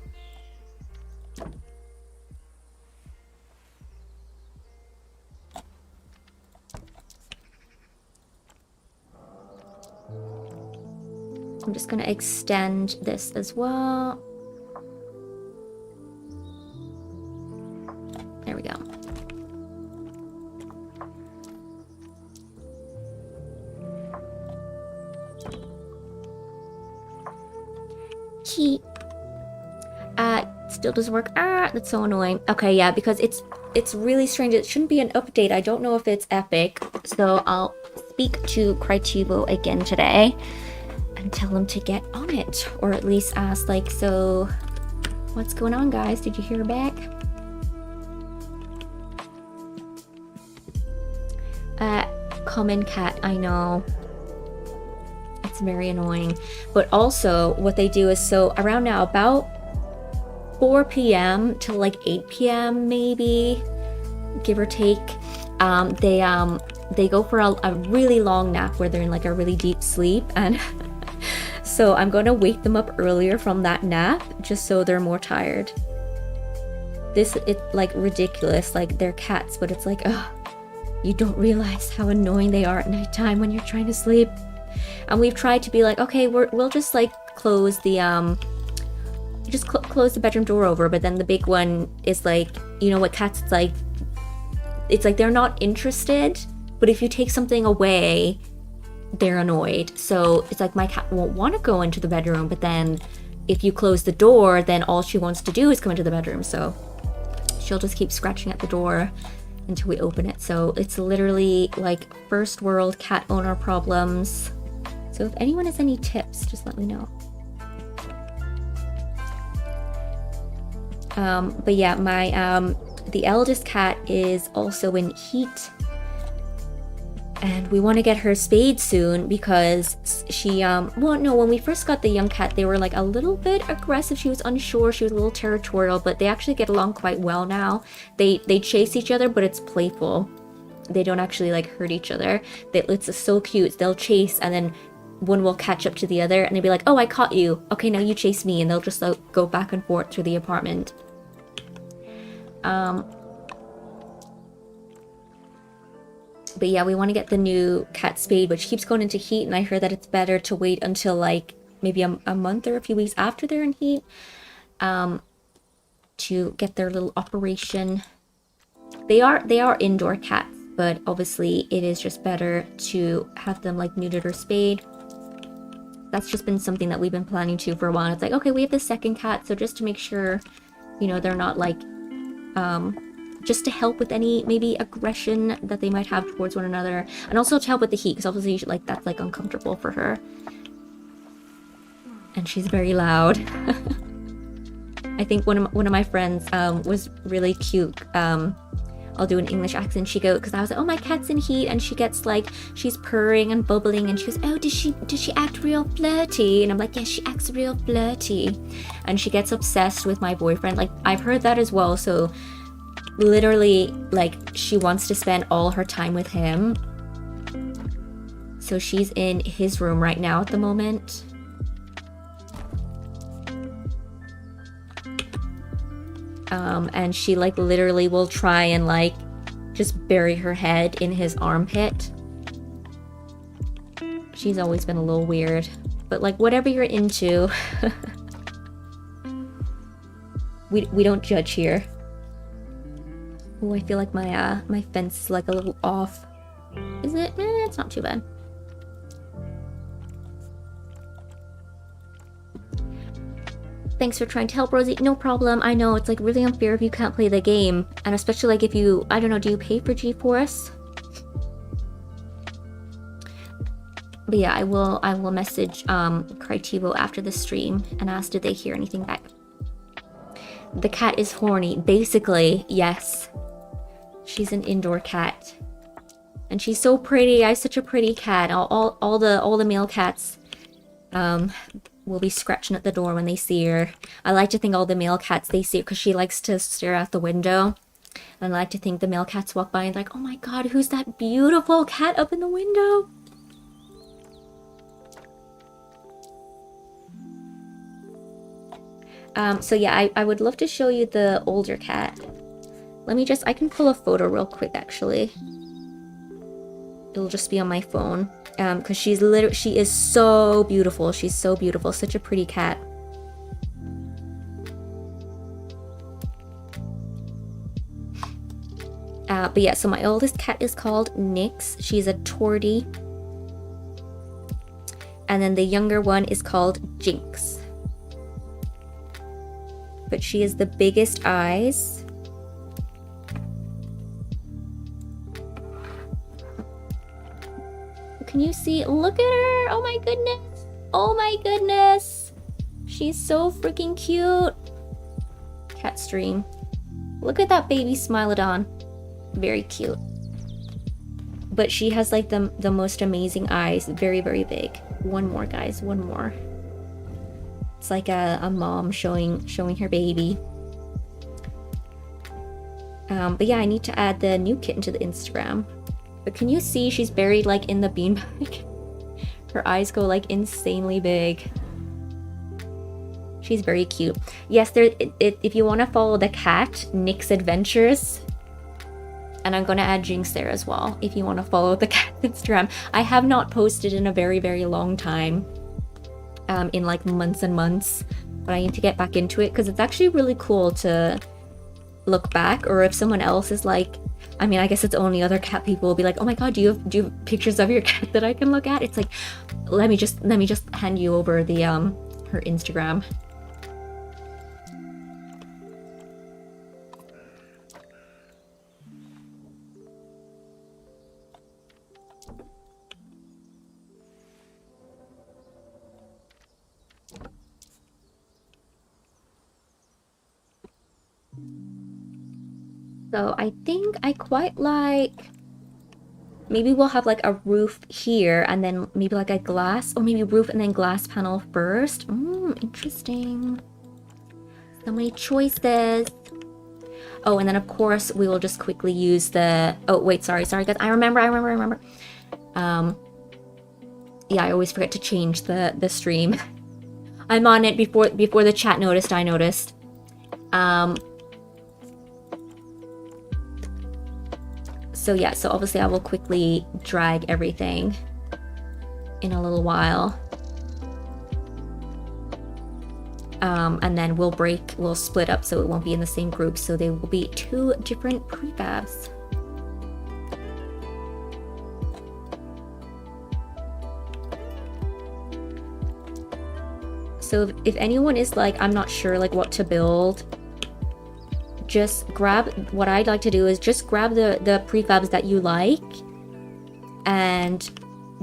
I'm just gonna extend this as well. There we go. Key. Still doesn't work. That's so annoying. Okay, yeah, because it's really strange. It shouldn't be an update. I don't know if it's Epic, so I'll speak to Crytivo again today and tell them to get on it, or at least ask, like, so what's going on, guys? Did you hear back? Common cat, I know. It's very annoying. But also, what they do is, so around now, about 4 p.m. to like 8 p.m. maybe, give or take, they go for a really long nap where they're in like a really deep sleep, and so I'm going to wake them up earlier from that nap just so they're more tired. It's like ridiculous, like they're cats, but it's like, ugh, you don't realize how annoying they are at nighttime when you're trying to sleep. And we've tried to be like, okay, we'll just like close the close the bedroom door over, but then the big one is like, you know what cats, it's like they're not interested, but if you take something away, they're annoyed. So it's like my cat won't want to go into the bedroom, but then if you close the door, then all she wants to do is come into the bedroom. So she'll just keep scratching at the door until we open it. So it's literally like first world cat owner problems. So if anyone has any tips, just let me know. But yeah, my the eldest cat is also in heat, and we want to get her spayed soon because she well, no, when we first got the young cat, they were like a little bit aggressive. She was unsure, she was a little territorial, but they actually get along quite well now. They chase each other, but it's playful. They don't actually like hurt each other. It's so cute. They'll chase, and then one will catch up to the other, and they'll be like, oh, I caught you, okay, now you chase me, and they'll just like go back and forth through the apartment. But yeah, we want to get the new cat spayed, which keeps going into heat, and I heard that it's better to wait until like maybe a month or a few weeks after they're in heat, to get their little operation. They are indoor cats, but obviously it is just better to have them like neutered or spayed. that's just been something that we've been planning to for a while. It's like, okay, we have the second cat, so just to make sure, you know, they're not like, just to help with any maybe aggression that they might have towards one another, and also to help with the heat, because obviously like that's like uncomfortable for her. And she's very loud. I think one of my friends was really cute. I'll do an English accent. She goes, because I was like, oh, my cat's in heat, and she gets like, she's purring and bubbling, and she goes, oh, does she act real flirty? And I'm like, yes, she acts real flirty. And she gets obsessed with my boyfriend. Like, I've heard that as well. So literally, like, she wants to spend all her time with him. So she's in his room right now at the moment. And she like literally will try and like just bury her head in his armpit. She's always been a little weird, but like whatever you're into, we don't judge here. Oh, I feel like my my fence is like a little off. Is it? It's not too bad. Thanks for trying to help, Rosie. No problem. I know it's like really unfair if you can't play the game, and especially like if you, I don't know, do you pay for GeForce? But yeah, I will message Crytivo after the stream and ask did they hear anything back. The cat is horny. Basically, yes. She's an indoor cat. And she's so pretty. I have such a pretty cat. All the male cats will be scratching at the door when they see her. I like to think all the male cats, they see her because she likes to stare out the window. And I like to think the male cats walk by and like, oh my god, who's that beautiful cat up in the window? So yeah, I would love to show you the older cat. Let me just, I can pull a photo real quick actually. It'll just be on my phone. Because she is so beautiful. She's so beautiful. Such a pretty cat. But yeah, so my oldest cat is called Nyx. She's a Tordy. And then the younger one is called Jinx. But she has the biggest eyes. Can you see? Look at her! Oh my goodness! Oh my goodness! She's so freaking cute! Cat stream. Look at that baby Smilodon. Very cute. But she has like the most amazing eyes. Very, very big. One more, guys. One more. It's like a mom showing her baby. But yeah, I need to add the new kitten to the Instagram. But can you see she's buried like in the beanbag? Her eyes go like insanely big. She's very cute. Yes, if you want to follow the cat, Nyx Adventures. And I'm going to add Jinx there as well, if you want to follow the cat Instagram. I have not posted in a very, very long time. In like months and months. But I need to get back into it, because it's actually really cool to look back. Or if someone else is like, I mean, I guess it's only other cat people will be like, oh my god, do you have pictures of your cat that I can look at? It's like, let me just hand you over the her Instagram. So I think I quite like, maybe we'll have like a roof here and then maybe like a glass, or maybe roof and then glass panel first. Interesting. So many choices. Oh, and then of course we will just quickly use the, oh wait, sorry guys. I remember. Yeah, I always forget to change the stream. I'm on it before the chat noticed, I noticed. So yeah, so obviously I will quickly drag everything in a little while. And then we'll split up so it won't be in the same group, so they will be two different prefabs. So if anyone is like, I'm not sure like what to build, just grab, what I'd like to do is just grab the prefabs that you like and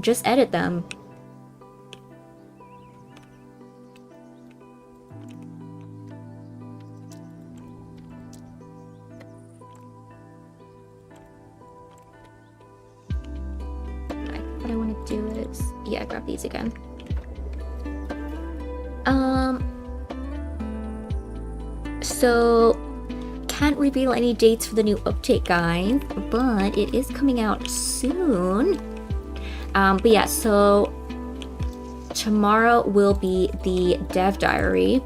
just edit them. What I want to do is, yeah, grab these again. So can't reveal any dates for the new update, guys, but it is coming out soon. But yeah, so tomorrow will be the dev diary,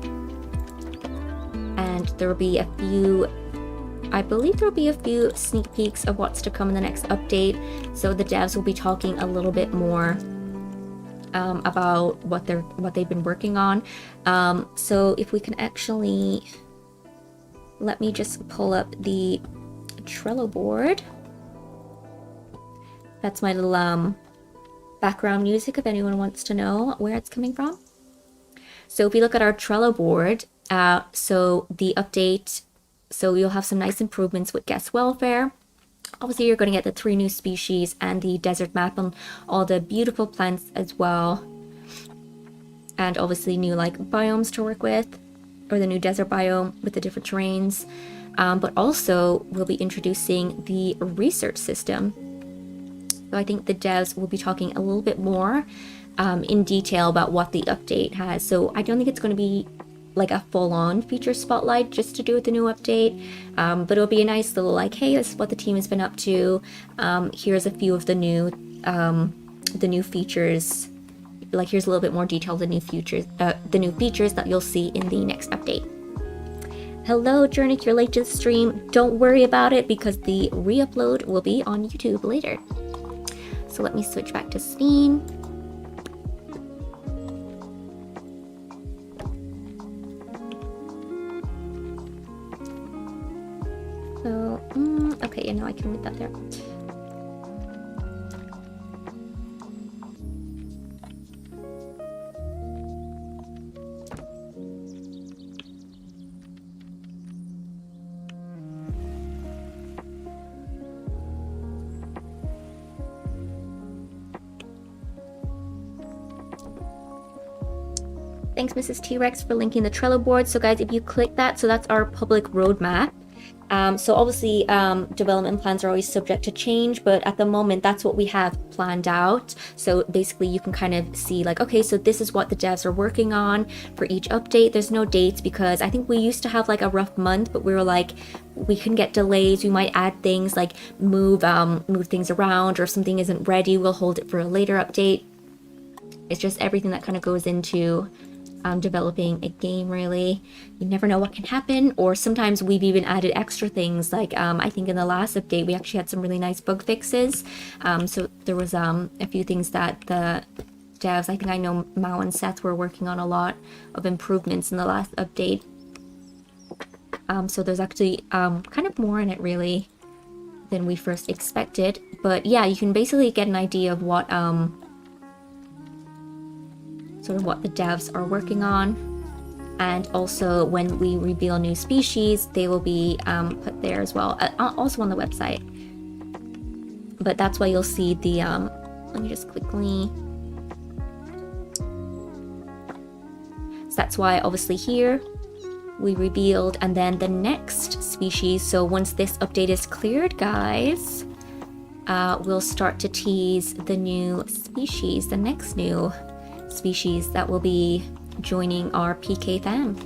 and there will be a few, I believe there will be a few sneak peeks of what's to come in the next update. So the devs will be talking a little bit more about what they've been working on. So if we can actually, let me just pull up the Trello board. That's my little background music if anyone wants to know where it's coming from. So if we look at our Trello board, so the update, so you'll have some nice improvements with guest welfare. Obviously you're going to get the 3 new species and the desert map and all the beautiful plants as well. And obviously new like biomes to work with, or the new desert biome with the different terrains. But also we'll be introducing the research system. So I think the devs will be talking a little bit more in detail about what the update has. So I don't think it's going to be like a full-on feature spotlight just to do with the new update, but it'll be a nice little like, hey, this is what the team has been up to. Here's a few of the new features. Like here's a little bit more detail of the new features that you'll see in the next update. Hello, Journick, you're late to the stream. Don't worry about it because the re-upload will be on YouTube later. So let me switch back to Steam. So, okay, yeah, no, I can read that there. Thanks, Mrs. T-Rex, for linking the Trello board. So guys, if you click that, so that's our public roadmap. So obviously development plans are always subject to change, but at the moment that's what we have planned out. So basically you can kind of see like, okay, so this is what the devs are working on for each update. There's no dates because I think we used to have like a rough month, but we were like, we can get delays. We might add things like move things around, or if something isn't ready, we'll hold it for a later update. It's just everything that kind of goes into developing a game, really. You never know what can happen, or sometimes we've even added extra things like I think in the last update we actually had some really nice bug fixes. So there was a few things that the devs, I think I know Mao and Seth were working on a lot of improvements in the last update. So there's actually kind of more in it really than we first expected, but yeah, you can basically get an idea of what sort of what the devs are working on. And also when we reveal new species, they will be put there as well, also on the website. But that's why you'll see the let me just quickly, so that's why obviously here we revealed, and then the next species, so once this update is cleared, guys, we'll start to tease the new species, the next new species that will be joining our PK fam.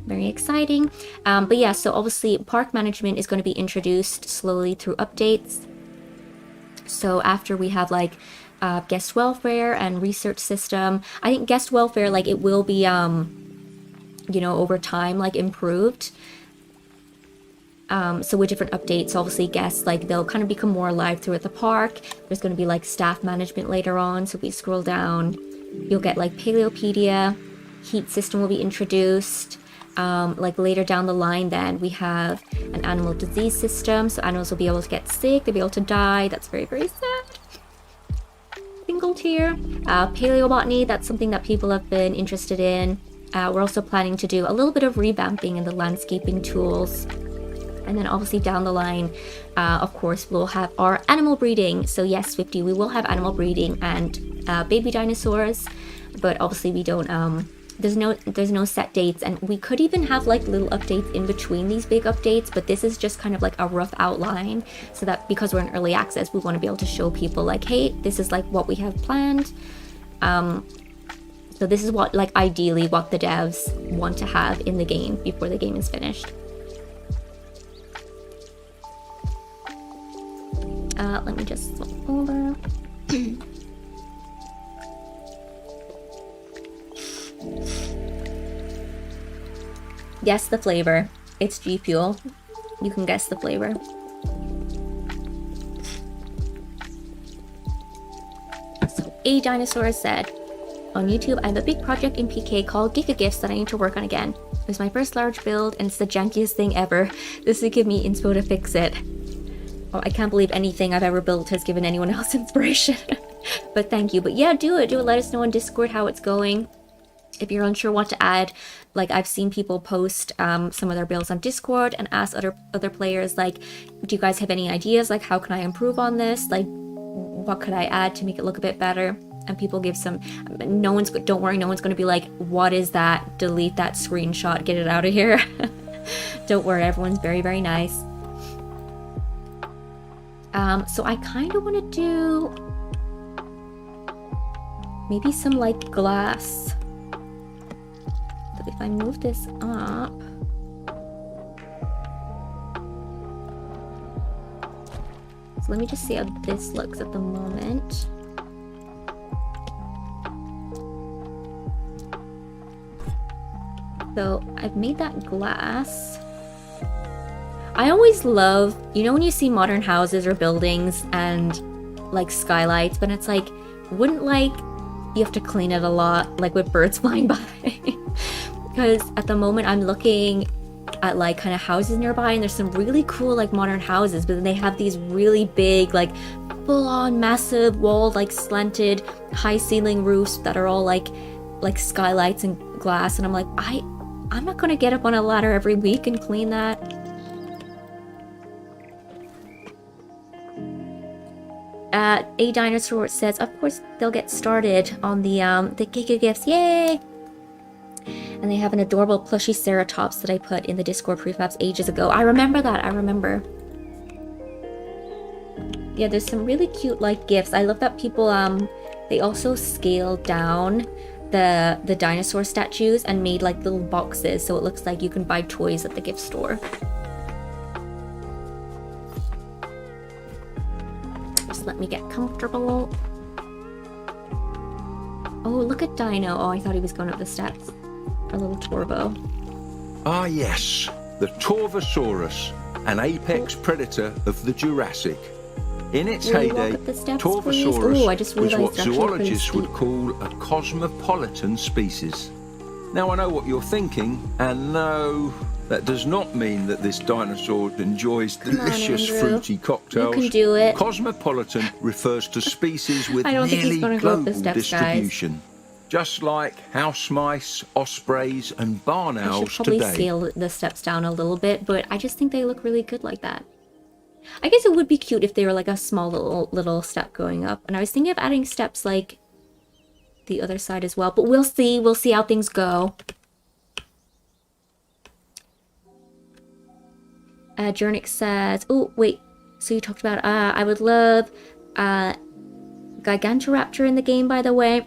Very exciting. But yeah, so obviously park management is going to be introduced slowly through updates. So after we have like guest welfare and research system, I think guest welfare, like it will be you know, over time like improved. So with different updates, obviously guests, like they'll kind of become more alive throughout the park. There's going to be like staff management later on. So if we scroll down, you'll get like Paleopedia, heat system will be introduced. Like later down the line then we have an animal disease system. So animals will be able to get sick, they'll be able to die. That's very, very sad. Single build here. Paleobotany, that's something that people have been interested in. We're also planning to do a little bit of revamping in the landscaping tools. And then obviously down the line, of course, we'll have our animal breeding. So yes, 50, we will have animal breeding and baby dinosaurs. But obviously we don't, there's no set dates. And we could even have like little updates in between these big updates. But this is just kind of like a rough outline. So that because we're in early access, we want to be able to show people like, hey, this is like what we have planned. So this is what, like, ideally what the devs want to have in the game before the game is finished. Let me just flip over. Guess the flavor. It's G Fuel. You can guess the flavor. So, A Dinosaur said, on YouTube, I have a big project in PK called GigaGifts that I need to work on again. It was my first large build, and it's the jankiest thing ever. This would give me inspo to fix it. Oh, I can't believe anything I've ever built has given anyone else inspiration. But thank you. But yeah, do it. Let us know on Discord how it's going. If you're unsure what to add, like I've seen people post some of their builds on Discord and ask other players, like, do you guys have any ideas? Like, how can I improve on this? Like, what could I add to make it look a bit better? And people give some, don't worry, no one's going to be like, what is that? Delete that screenshot, get it out of here. Don't worry, everyone's very, very nice. So I kind of want to do maybe some like glass. So if I move this up, so let me just see how this looks at the moment. So I've made that glass. I always love, you know, when you see modern houses or buildings and like skylights, but it's like, wouldn't like, you have to clean it a lot, like with birds flying by. Because at the moment I'm looking at like kind of houses nearby, and there's some really cool like modern houses, but then they have these really big, like full-on massive walled, like slanted high ceiling roofs that are all like skylights and glass, and I'm like, I'm not gonna get up on a ladder every week and clean that. A Dinosaur says, of course they'll get started on the GigaGifts, yay! And they have an adorable plushy Ceratops that I put in the Discord prefabs ages ago. I remember that, I remember. Yeah, there's some really cute like gifts. I love that people they also scaled down the dinosaur statues and made like little boxes, so it looks like you can buy toys at the gift store. Just let me get comfortable. Oh, look at Dino. Oh, I thought he was going up the steps. Our little Torvo. Ah yes, the Torvosaurus, an apex predator of the Jurassic. In its heyday, Torvosaurus was what zoologists would call a cosmopolitan species. Now I know what you're thinking, and no, that does not mean that this dinosaur enjoys delicious fruity cocktails. You can do it. Cosmopolitan refers to species with nearly global distribution. Just like house mice, ospreys, and barn owls today. I should probably scale the steps down a little bit, but I just think they look really good like that. I guess it would be cute if they were like a small little step going up. And I was thinking of adding steps like the other side as well, but we'll see. We'll see how things go. Jernick says, oh, wait. So you talked about, I would love Gigantoraptor in the game, by the way.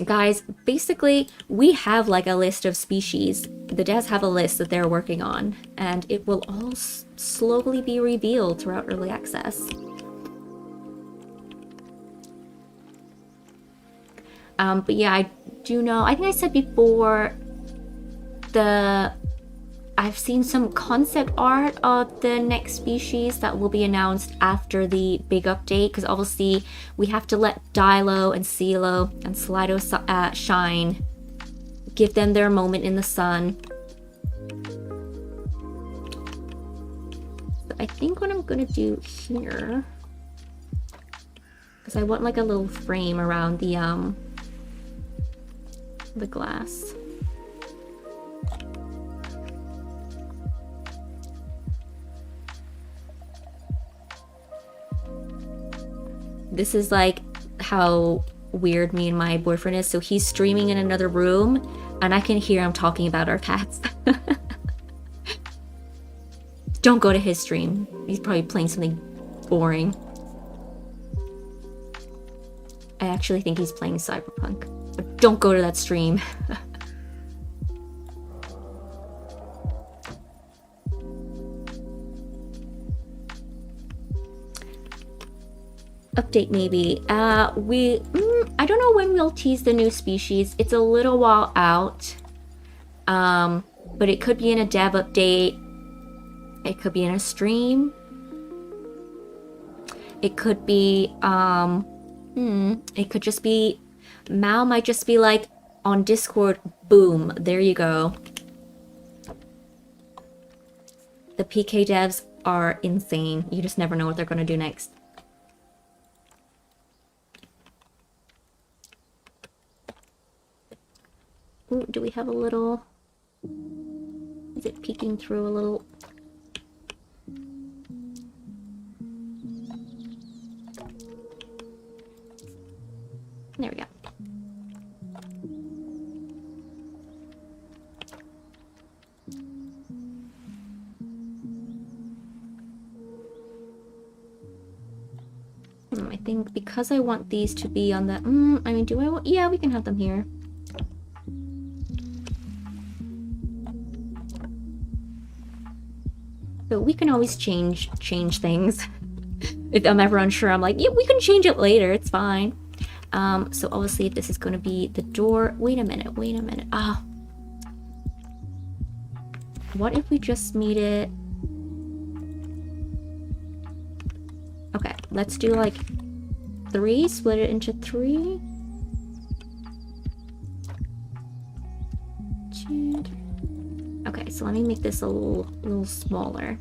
Guys, basically, we have like a list of species. The devs have a list that they're working on, and it will all slowly be revealed throughout early access. But yeah, I do know, I think I said before, I've seen some concept art of the next species that will be announced after the big update, because obviously we have to let Dilo and Silo and Slido shine, give them their moment in the sun. So I think what I'm gonna do here Because I want like a little frame around the glass. This is like how weird me and my boyfriend is. So he's streaming in another room and I can hear him talking about our pets. Don't go to his stream. He's probably playing something boring. I actually think he's playing Cyberpunk. But don't go to that stream. Update maybe. I don't know when we'll tease the new species. It's a little while out. But it could be in a dev update. It could be in a stream. It could be, it could just be, Mal might just be like, on Discord, boom, there you go. The PK devs are insane. You just never know what they're gonna do next. Ooh, do we have a little, is it peeking through a little? There we go. I think because I want these to be on the... I mean, do I want... Yeah, we can have them here. But we can always change things. If I'm ever unsure, I'm like, yeah, we can change it later. It's fine. So obviously if this is going to be the door... Wait a minute. Ah. What if we just made it... Okay, let's do like 3, split it into 3. 2, 3. Okay, so let me make this a little smaller.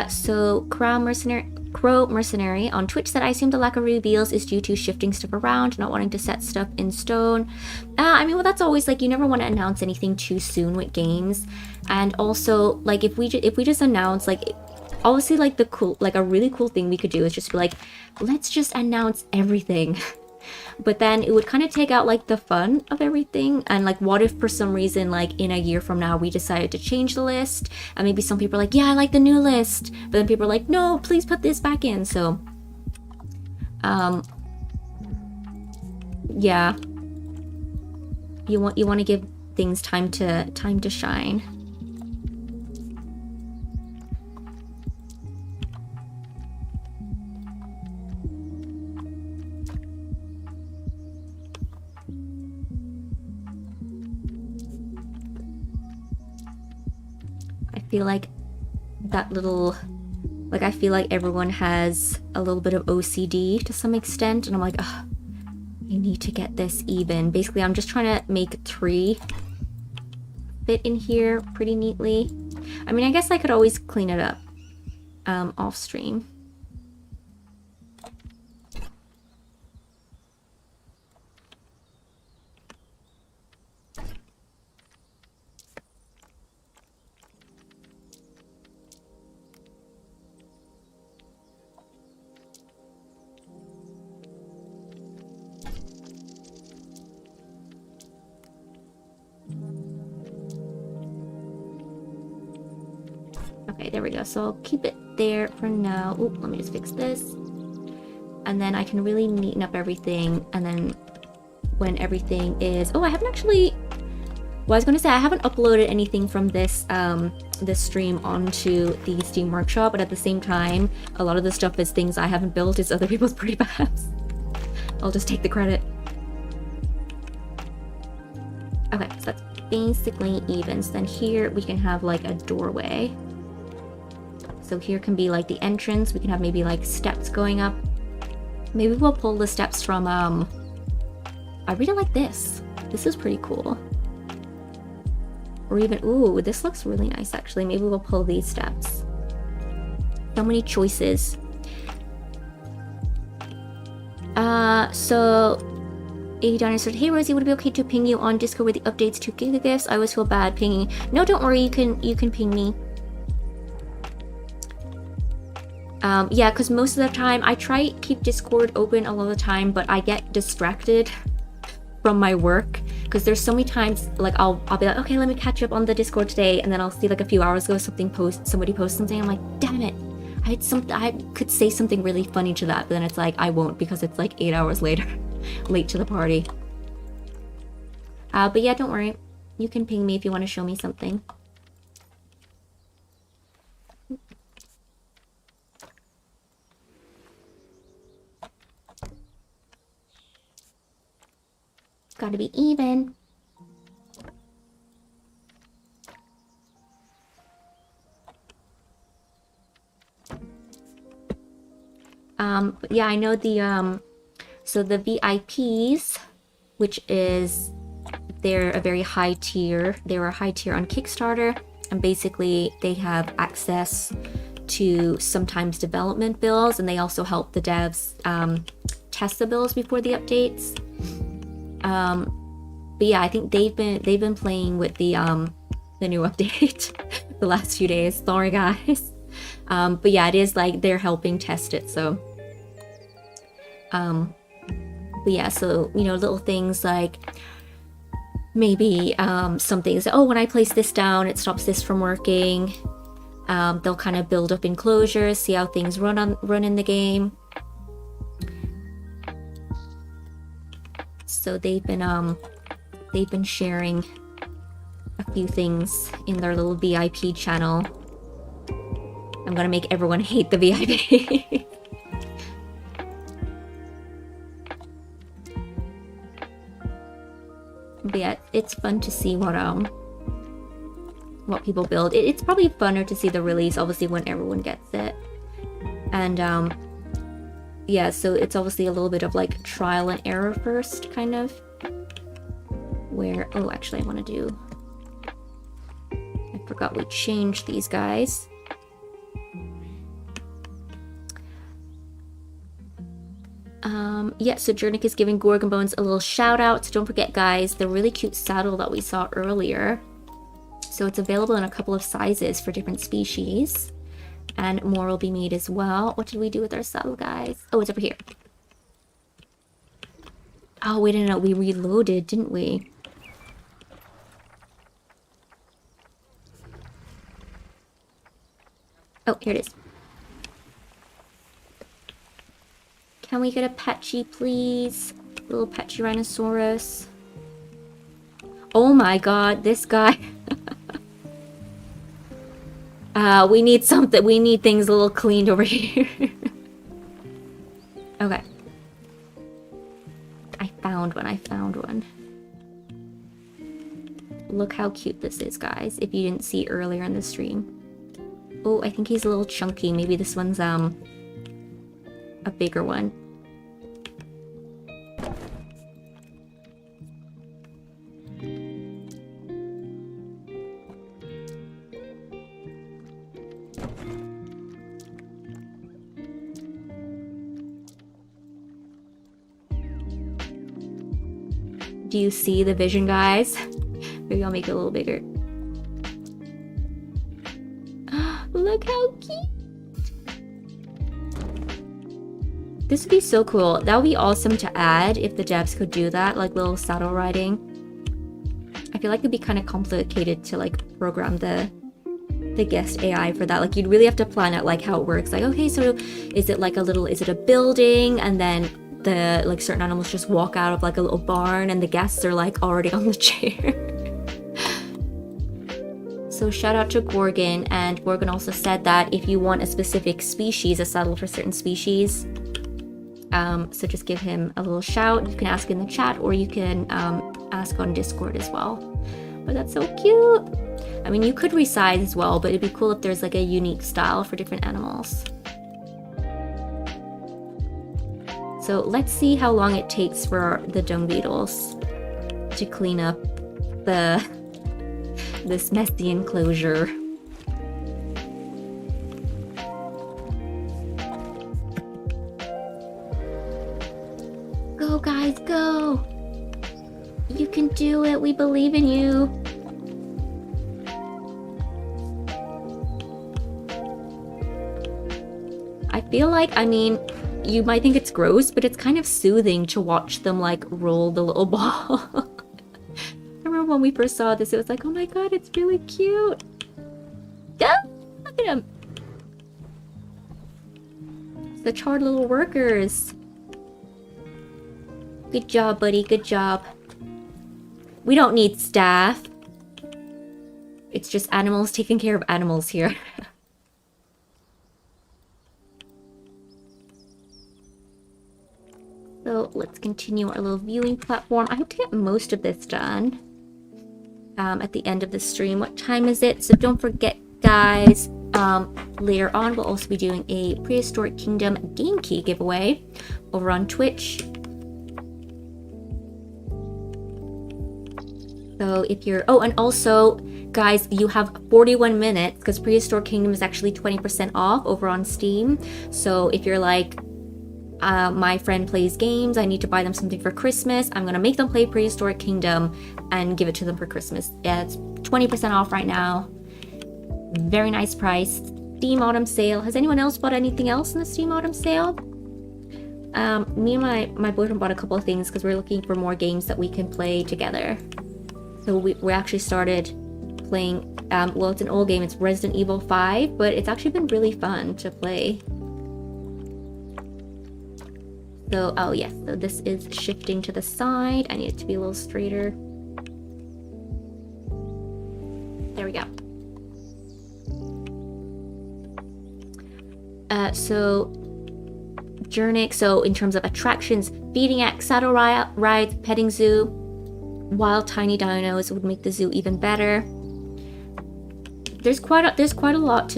So Crow Mercenary on Twitch said, I assume the lack of reveals is due to shifting stuff around, not wanting to set stuff in stone. I mean, well, that's always like, you never want to announce anything too soon with games. And also, like, if we just announce, like, obviously, like, a really cool thing we could do is just be like, let's just announce everything. But then it would kind of take out like the fun of everything. And like, what if for some reason, like in a year from now, we decided to change the list, and maybe some people are like, yeah, I like the new list, but then people are like, no, please put this back in. So yeah, you want to give things time to shine. I feel like that little, like, I feel like everyone has a little bit of OCD to some extent, and I'm like, ugh, I need to get this even. Basically, I'm just trying to make 3 fit in here pretty neatly. I mean, I guess I could always clean it up off stream. Okay, there we go. So I'll keep it there for now. Oop, let me just fix this. And then I can really neaten up everything. And then when everything is... Oh, I haven't actually... Well, I was going to say, I haven't uploaded anything from this this stream onto the Steam Workshop, but at the same time, a lot of the stuff is things I haven't built. It's other people's prefabs. I'll just take the credit. Okay, so that's basically even. So then here we can have like a doorway. So here can be like the entrance. We can have maybe like steps going up. Maybe we'll pull the steps from, I really like this. This is pretty cool. Or even, ooh, this looks really nice actually. Maybe we'll pull these steps. So many choices. So Adana said, hey Rosie, would it be okay to ping you on Discord with the updates to Gigagifts? I always feel bad pinging. No, don't worry, you can ping me. Yeah, because most of the time I try to keep Discord open a lot of the time, but I get distracted from my work because there's so many times like I'll be like, okay, let me catch up on the Discord today, and then I'll see like a few hours ago somebody posts something. I'm like, damn it, I could say something really funny to that, but then it's like I won't because it's like 8 hours later, late to the party. But yeah, don't worry, you can ping me if you want to show me something. Gotta be even. But yeah, I know the so the VIPs, which is they're a very high tier. They're a high tier on Kickstarter, and basically they have access to sometimes development builds, and they also help the devs test the builds before the updates. But yeah, I think they've been playing with the new update the last few days. Sorry guys. But yeah, it is like they're helping test it, so but yeah, so you know, little things like maybe some things, oh, when I place this down it stops this from working. They'll kind of build up enclosures, see how things run in the game. So they've been sharing a few things in their little VIP channel. I'm gonna make everyone hate the VIP. But yeah, it's fun to see what people build. It's probably funner to see the release, obviously, when everyone gets it. And yeah, so it's obviously a little bit of like trial and error first, kind of. Where, oh, actually I want to do, I forgot we changed these guys. Yeah, so Jernick is giving Gorgon Bones a little shout out. So don't forget guys, the really cute saddle that we saw earlier. So it's available in a couple of sizes for different species. And more will be made as well. What did we do with our saddle, guys? Oh, it's over here. Oh, wait a minute. We reloaded, didn't we? Oh, here it is. Can we get a Patchy, please? Little Patchy Rhinoceros. Oh my god, this guy. We need something. We need things a little cleaned over here. Okay. I found one. Look how cute this is, guys, if you didn't see earlier in the stream. Oh, I think he's a little chunky. Maybe this one's a bigger one. Do you see the vision, guys? Maybe I'll make it a little bigger. Look how cute! This would be so cool. That would be awesome to add if the devs could do that, like little saddle riding. I feel like it'd be kind of complicated to like program the guest AI for that. Like you'd really have to plan out like how it works. Like, okay, so is it like is it a building, and then the like certain animals just walk out of like a little barn and the guests are like already on the chair. So shout out to Gorgon, and Gorgon also said that if you want a specific species, a saddle for certain species, so just give him a little shout. You can ask in the chat, or you can ask on Discord as well. But that's so cute. I mean, you could resize as well, but it'd be cool if there's like a unique style for different animals. So let's see how long it takes for the dung beetles to clean up the this messy enclosure. Go, guys, go! You can do it. We believe in you. I feel like, I mean, you might think it's gross, but it's kind of soothing to watch them like roll the little ball. I remember when we first saw this, it was like, oh my god, it's really cute. Ah, look at them. The charred little workers. Good job, buddy. Good job. We don't need staff. It's just animals taking care of animals here. So let's continue our little viewing platform. I hope to get most of this done at the end of the stream. What time is it? So don't forget, guys, later on we'll also be doing a Prehistoric Kingdom game key giveaway over on Twitch. So if you're... Oh, and also, guys, you have 41 minutes because Prehistoric Kingdom is actually 20% off over on Steam. So if you're like, my friend plays games, I need to buy them something for Christmas, I'm going to make them play Prehistoric Kingdom and give it to them for Christmas. Yeah, it's 20% off right now. Very nice price. Steam Autumn Sale. Has anyone else bought anything else in the Steam Autumn Sale? Me and my boyfriend bought a couple of things because we're looking for more games that we can play together. So we actually started playing, well, it's an old game, it's Resident Evil 5, but it's actually been really fun to play. So, oh yes, so this is shifting to the side. I need it to be a little straighter. There we go. So, Journey, so in terms of attractions, feeding act, saddle rides, petting zoo, wild tiny dinos would make the zoo even better. There's quite a lot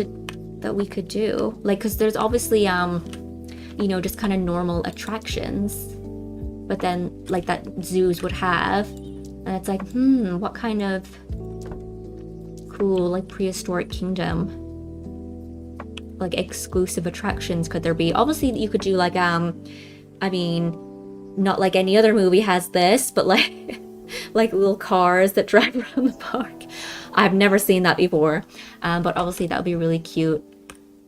that we could do, like, because there's obviously you know, just kind of normal attractions, but then like that zoos would have, and it's like, what kind of cool like Prehistoric Kingdom like exclusive attractions could there be? Obviously you could do like I mean, not like any other movie has this, but like like little cars that drive around the park. I've never seen that before, but obviously that would be really cute.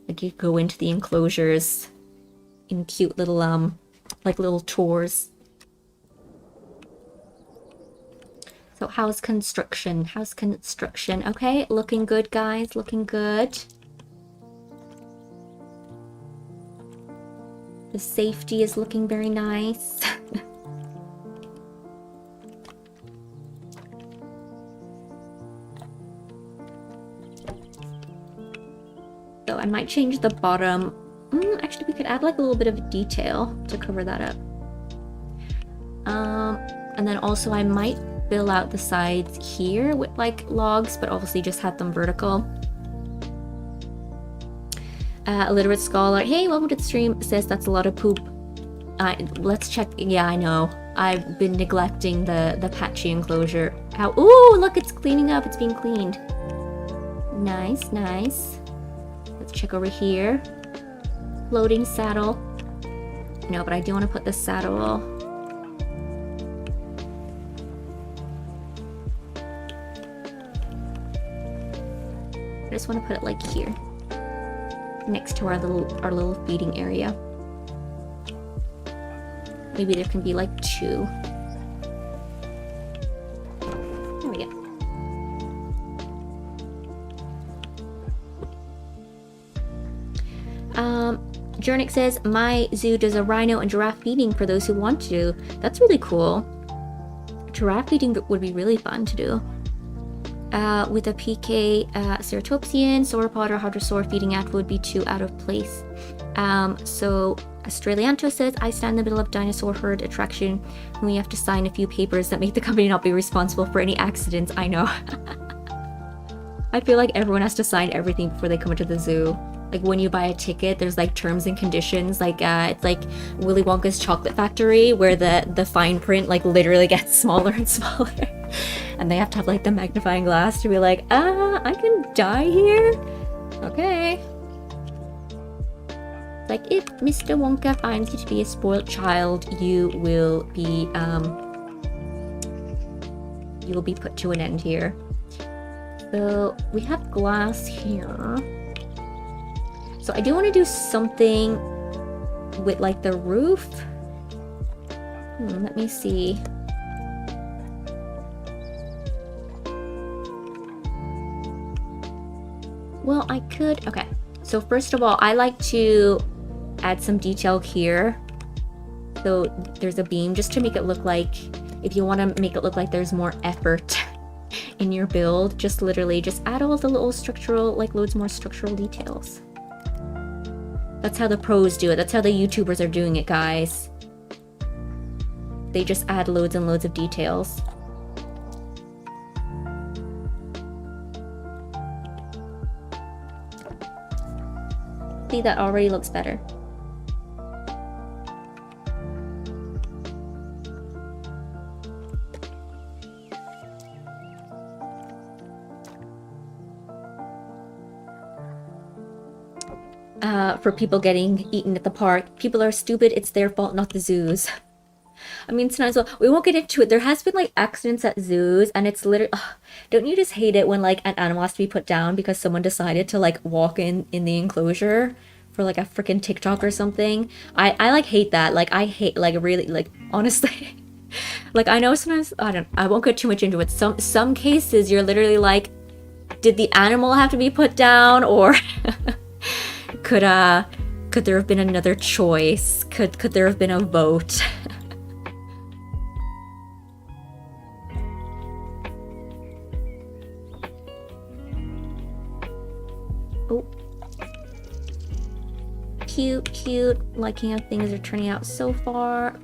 Like you could go into the enclosures in cute little like little tours. So how's construction? Okay, looking good, guys, looking good. The safety is looking very nice. So I might change the bottom. Actually, we could add like a little bit of detail to cover that up. And then also I might fill out the sides here with like logs, but obviously just have them vertical. Illiterate Scholar, hey, welcome to the stream, says that's a lot of poop. Let's check. Yeah, I know. I've been neglecting the patchy enclosure. How? Ooh, look, it's cleaning up. It's being cleaned. Nice, nice. Let's check over here. Floating saddle. No, but I do want to put the saddle. I just want to put it like here, next to our little feeding area. Maybe there can be like two. There we go. Jernick says, my zoo does a rhino and giraffe feeding for those who want to. That's really cool. Giraffe feeding would be really fun to do. With a PK Ceratopsian, Sauropod, or Hadrosaur feeding act would be too out of place. So Australianto says, I stand in the middle of dinosaur herd attraction and we have to sign a few papers that make the company not be responsible for any accidents. I know. I feel like everyone has to sign everything before they come into the zoo. Like when you buy a ticket, there's like terms and conditions. Like it's like Willy Wonka's Chocolate Factory, where the fine print like literally gets smaller and smaller. And they have to have like the magnifying glass to be like, I can die here? Okay. Like, if Mr. Wonka finds you to be a spoiled child, you will be put to an end here. So we have glass here. So I do want to do something with like the roof. Let me see. Well, I could. Okay. So first of all, I like to add some detail here. So there's a beam just to make it look like, if you want to make it look like there's more effort in your build, just literally just add all the little structural, like loads more structural details. That's how the pros do it. That's how the YouTubers are doing it, guys. They just add loads and loads of details. See, that already looks better. For people getting eaten at the park. People are stupid, it's their fault, not the zoos. I mean, sometimes, well, we won't get into it. There has been, like, accidents at zoos, and it's literally... don't you just hate it when, like, an animal has to be put down because someone decided to, like, walk in the enclosure for, like, a freaking TikTok or something? I like, hate that. Like, I hate, like, really, like, honestly... like, I know sometimes... I won't get too much into it. Some cases, you're literally like, did the animal have to be put down, or... Could there have been another choice? Could there have been a vote? Oh. Cute. Liking how things are turning out so far.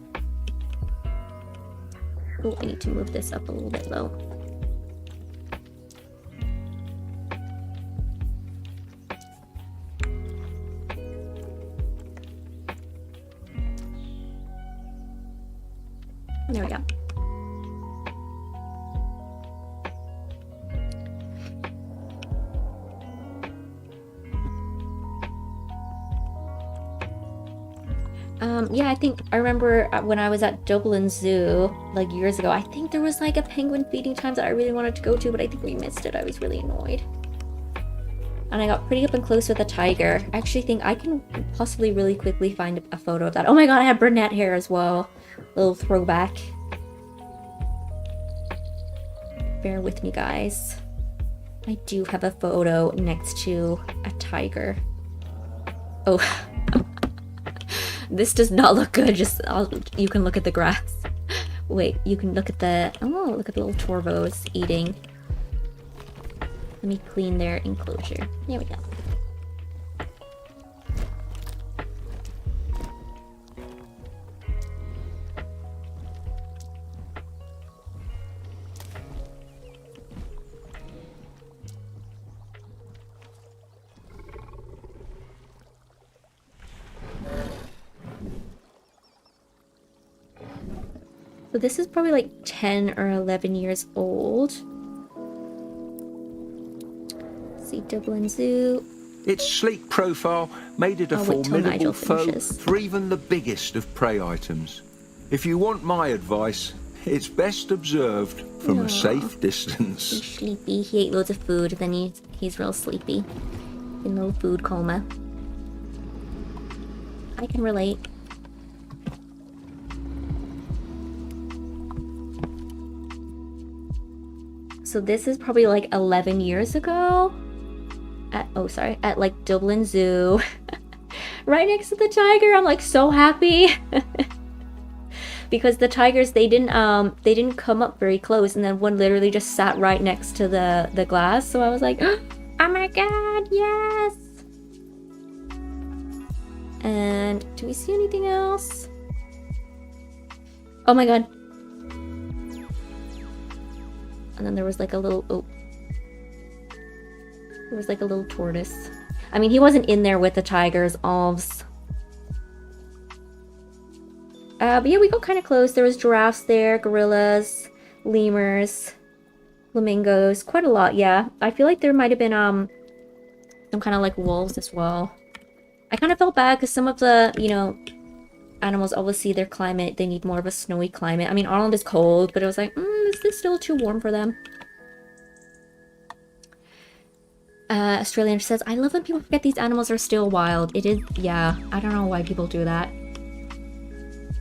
Oh, I need to move this up a little bit though. There we go. Yeah, I think I remember when I was at Dublin Zoo, like years ago, I think there was like a penguin feeding time that I really wanted to go to, but I think we missed it. I was really annoyed. And I got pretty up and close with a tiger. I actually think I can possibly really quickly find a photo of that. Oh my god, I had brunette hair as well. Little throwback. Bear with me, guys. I do have a photo next to a tiger. Oh. This does not look good. You can look at the grass. Wait, you can look at the... Oh, look at the little Torvos eating. Let me clean their enclosure. There we go. So this is probably like 10 or 11 years old. Let's see, Dublin Zoo. Its sleek profile made it a formidable foe for even the biggest of prey items. If you want my advice, it's best observed from a safe distance. He's sleepy. He ate loads of food, then he's real sleepy. In a little food coma. I can relate. So this is probably like 11 years ago. At like Dublin Zoo. Right next to the tiger. I'm like so happy. Because the tigers, they didn't come up very close, and then one literally just sat right next to the glass. So I was like, oh my god, yes. And do we see anything else? Oh my god. And then there was like a little, there was like a little tortoise. I mean, he wasn't in there with the tigers, alves. But yeah, we got kind of close. There was giraffes there, gorillas, lemurs. Flamingos, quite a lot, yeah. I feel like there might have been some kind of like wolves as well. I kind of felt bad because some of the, you know, animals, obviously their climate, they need more of a snowy climate. I mean, Ireland is cold, but it was like, is this still too warm for them? Australian says, I love when people forget these animals are still wild. It is, yeah, I don't know why people do that.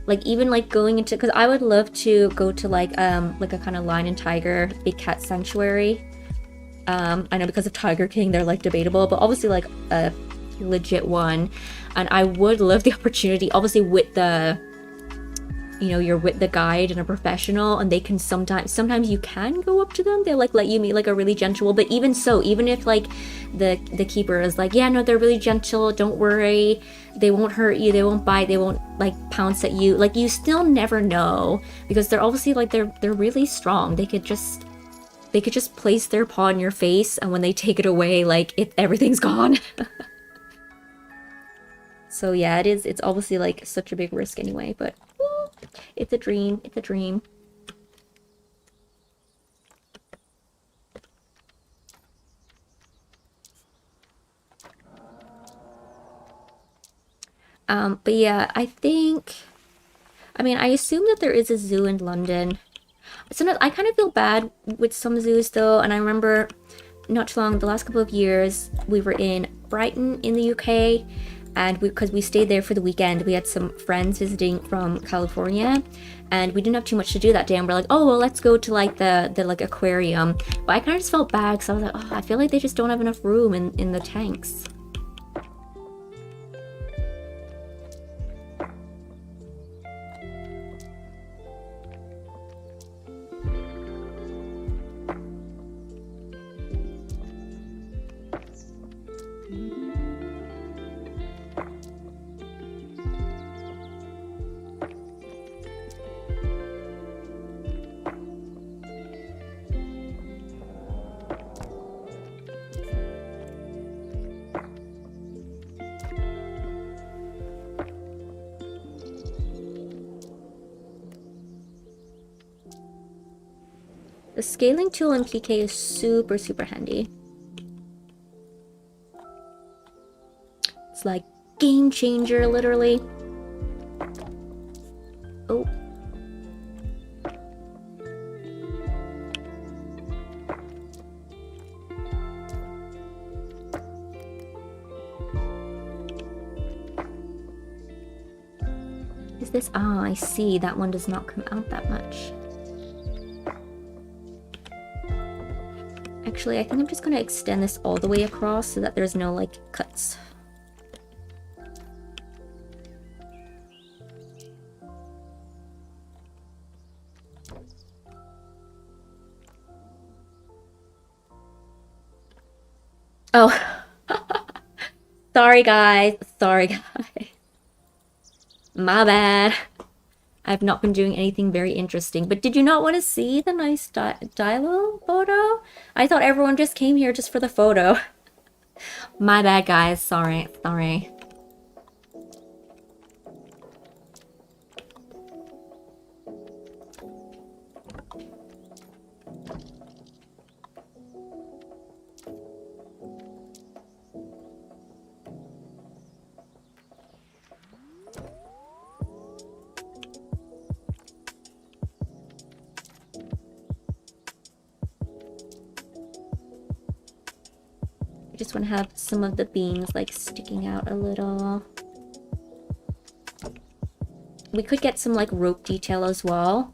Like, even like going into, because I would love to go to like a kind of lion and tiger, big cat sanctuary. I know because of Tiger King, they're like debatable, but obviously like a legit one. And I would love the opportunity, obviously with the, you know, you're with the guide and a professional, and they can sometimes you can go up to them. They'll like let you meet like a really gentle, but even so, even if like the keeper is like, yeah, no, they're really gentle, don't worry, they won't hurt you, they won't bite, they won't like pounce at you, like you still never know, because they're obviously like they're really strong. They could just place their paw on your face, and when they take it away, like everything's gone. So yeah, it's obviously like such a big risk anyway, but it's a dream. It's a dream. But yeah, I mean, I assume that there is a zoo in London. Sometimes I kind of feel bad with some zoos though, and I remember not too long, the last couple of years, we were in Brighton in the UK, and because we stayed there for the weekend, we had some friends visiting from California, and we didn't have too much to do that day, and we're like, oh well, let's go to like the like aquarium. But I kind of just felt bad because I was like, oh, I feel like they just don't have enough room in the tanks. The scaling tool in PK is super, super handy. It's like game changer, literally. Oh. Is this? Ah, I see. That one does not come out that much. Actually, I think I'm just going to extend this all the way across so that there's no, like, cuts. Oh. Sorry, guys. Sorry, guys. My bad. I've not been doing anything very interesting. But did you not want to see the nice Dilo photo? I thought everyone just came here just for the photo. My bad, guys. Sorry. Sorry. I just want to have some of the beams like sticking out a little. We could get some like rope detail as well,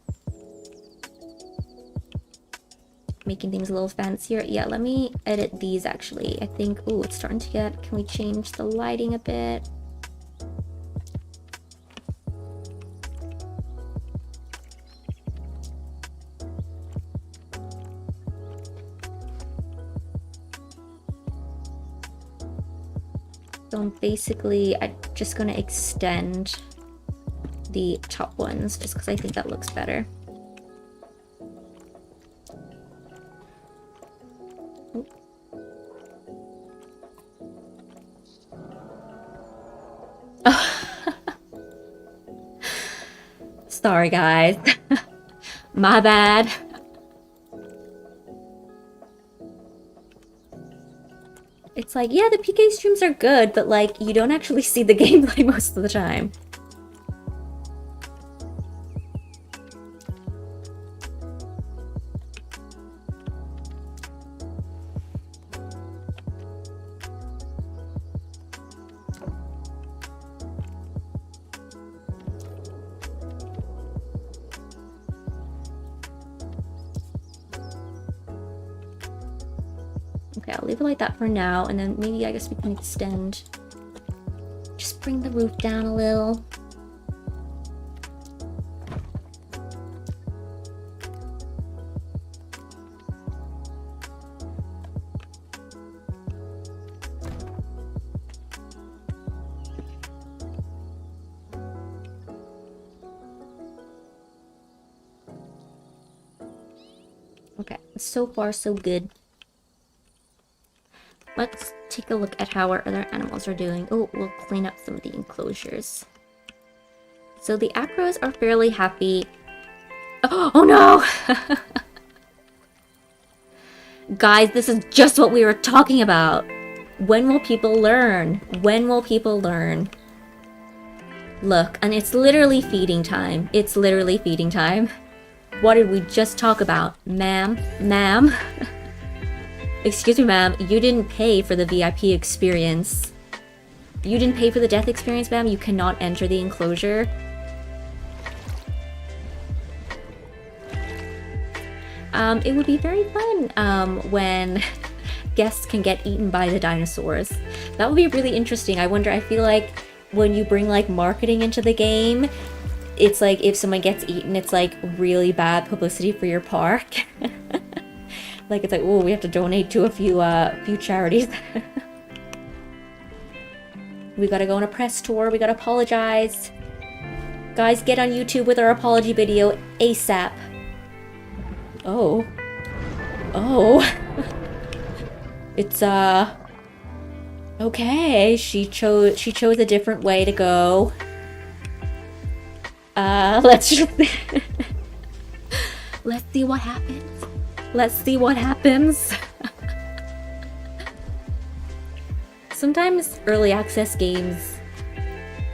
making things a little fancier. Yeah, let me edit these actually. I think, oh, it's starting to get, can we change the lighting a bit? So basically, I'm just gonna extend the top ones just because I think that looks better. Oh. Sorry, guys. My bad. It's like, yeah, the PK streams are good, but like, you don't actually see the gameplay most of the time. Okay, I'll leave it like that for now, and then maybe I guess we can extend. Just bring the roof down a little. Okay, so far so good. Let's take a look at how our other animals are doing. Oh, we'll clean up some of the enclosures. So the acros are fairly happy. Oh no! Guys, this is just what we were talking about. When will people learn? When will people learn? Look, and it's literally feeding time. It's literally feeding time. What did we just talk about? Ma'am? Ma'am? Excuse me, ma'am, you didn't pay for the VIP experience. You didn't pay for the death experience, ma'am? You cannot enter the enclosure. It would be very fun when guests can get eaten by the dinosaurs. That would be really interesting. I feel like when you bring like marketing into the game, it's like if someone gets eaten, it's like really bad publicity for your park. Like it's like, oh, we have to donate to a few charities. We gotta go on a press tour. We gotta apologize. Guys, get on YouTube with our apology video ASAP. Oh. Oh. It's okay. She chose a different way to go. Let's just let's see what happens. Let's see what happens. Sometimes early access games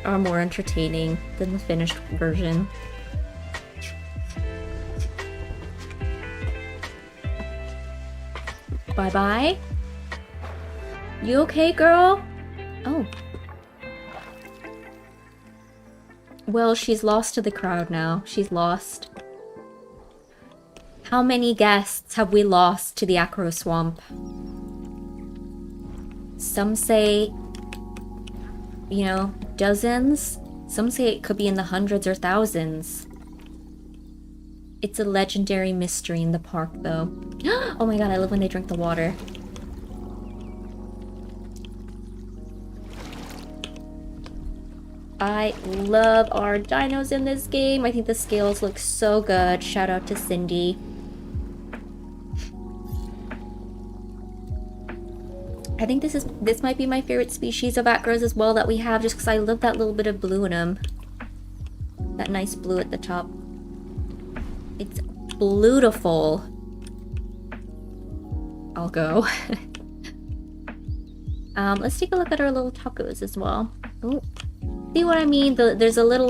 are more entertaining than the finished version. Bye-bye. You okay, girl? Oh. Well, she's lost to the crowd now. She's lost. How many guests have we lost to the Acro Swamp? Some say, you know, dozens. Some say it could be in the hundreds or thousands. It's a legendary mystery in the park, though. Oh my god, I love when they drink the water. I love our dinos in this game. I think the scales look so good. Shout out to Cindy. I think this might be my favorite species of acros as well that we have, just because I love that little bit of blue in them. That nice blue at the top. It's beautiful. I'll go. Let's take a look at our little tacos as well. Oh, see what I mean? There's a little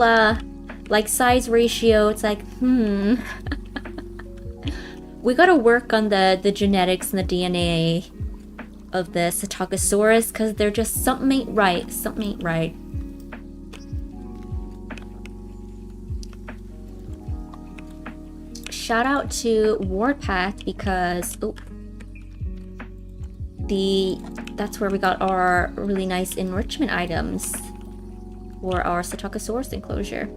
like size ratio. It's like, we gotta work on the genetics and the DNA of the Torvosaurus, because they're just something ain't right. Something ain't right. Shout out to Warpath because that's where we got our really nice enrichment items for our Torvosaurus enclosure.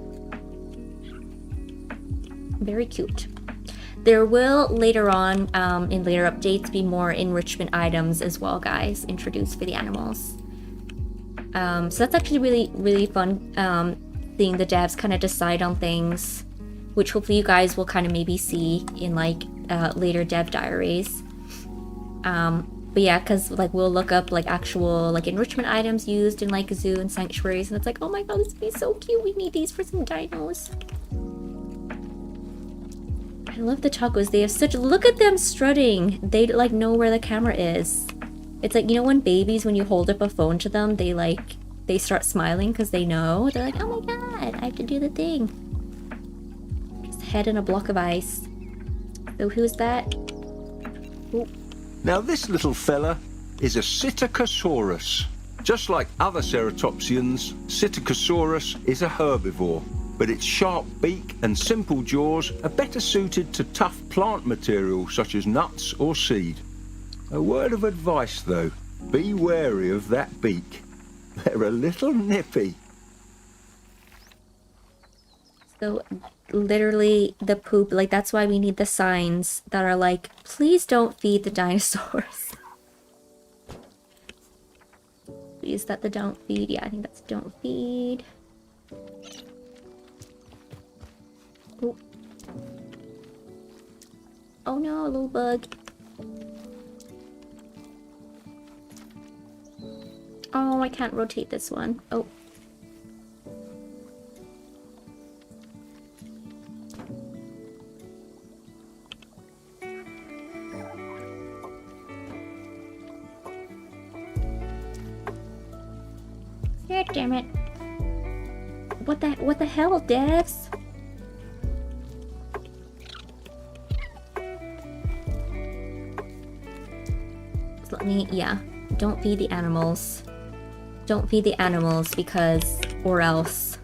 Very cute. There will later on, in later updates, be more enrichment items as well, guys, introduced for the animals. So that's actually really, really fun, seeing the devs kind of decide on things, which hopefully you guys will kind of maybe see in like later dev diaries. But yeah, because like we'll look up like actual like enrichment items used in like zoo and sanctuaries, and it's like, oh my god, this would be so cute. We need these for some dinos. I love the tacos. They have such, look at them strutting. They like know where the camera is. It's like, you know when babies, when you hold up a phone to them, they start smiling because they know. They're like, oh my god, I have to do the thing. Just head in a block of ice. So who's that? Ooh. Now this little fella is a Psittacosaurus. Just like other ceratopsians, Psittacosaurus is a herbivore, but its sharp beak and simple jaws are better suited to tough plant material such as nuts or seed. A word of advice though, be wary of that beak. They're a little nippy. So literally the poop, like that's why we need the signs that are like, please don't feed the dinosaurs. Is that the don't feed? Yeah, I think that's don't feed. Oh. Oh no, a little bug. Oh, I can't rotate this one. Oh. God damn it. What the hell, devs? So let me, yeah. Don't feed the animals. Don't feed the animals because, or else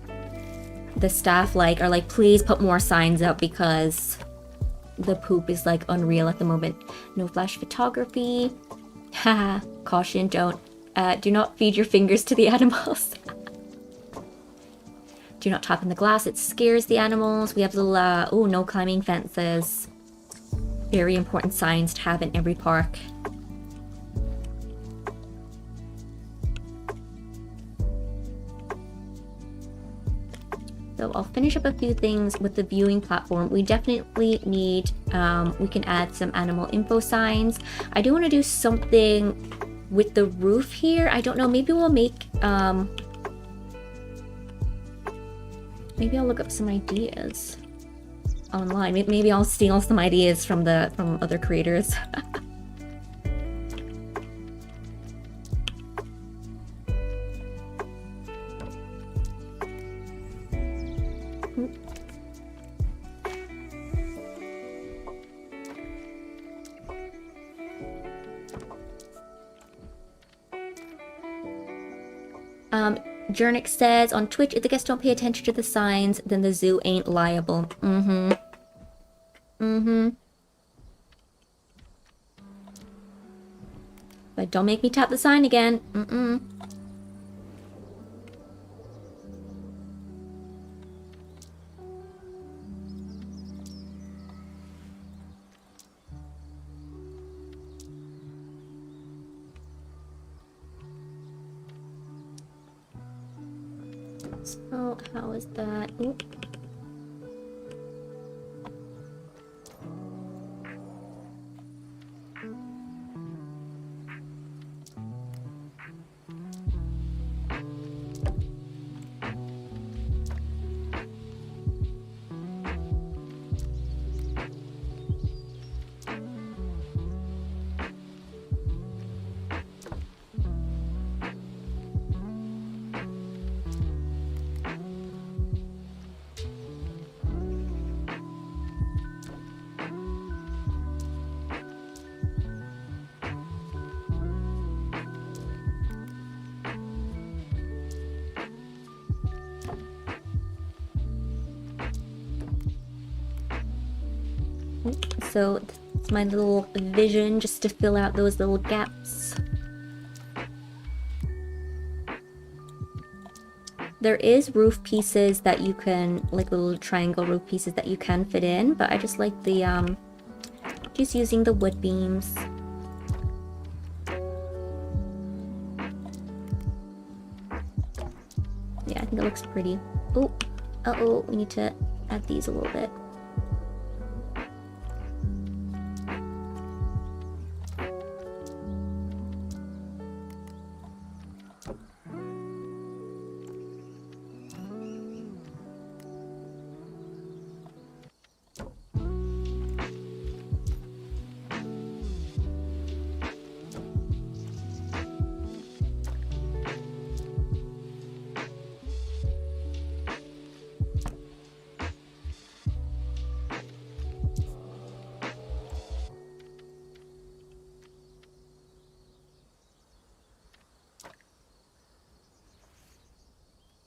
the staff are like, please put more signs up because the poop is like unreal at the moment. No flash photography. Haha, caution, do not feed your fingers to the animals. Do not tap in the glass, it scares the animals. We have little, oh, no climbing fences. Very important signs to have in every park. So I'll finish up a few things with the viewing platform. We definitely need, we can add some animal info signs. I do want to do something with the roof here. I don't know, maybe we'll make, maybe I'll look up some ideas online. Maybe I'll steal some ideas from other creators. Jernick says on Twitch, if the guests don't pay attention to the signs, then the zoo ain't liable. But don't make me tap the sign again. So, how is that? Oop. So it's my little vision just to fill out those little gaps. There is roof pieces that you can, like little triangle roof pieces that you can fit in, but I just like the, just using the wood beams. Yeah, I think it looks pretty. Oh, uh-oh, we need to add these a little bit.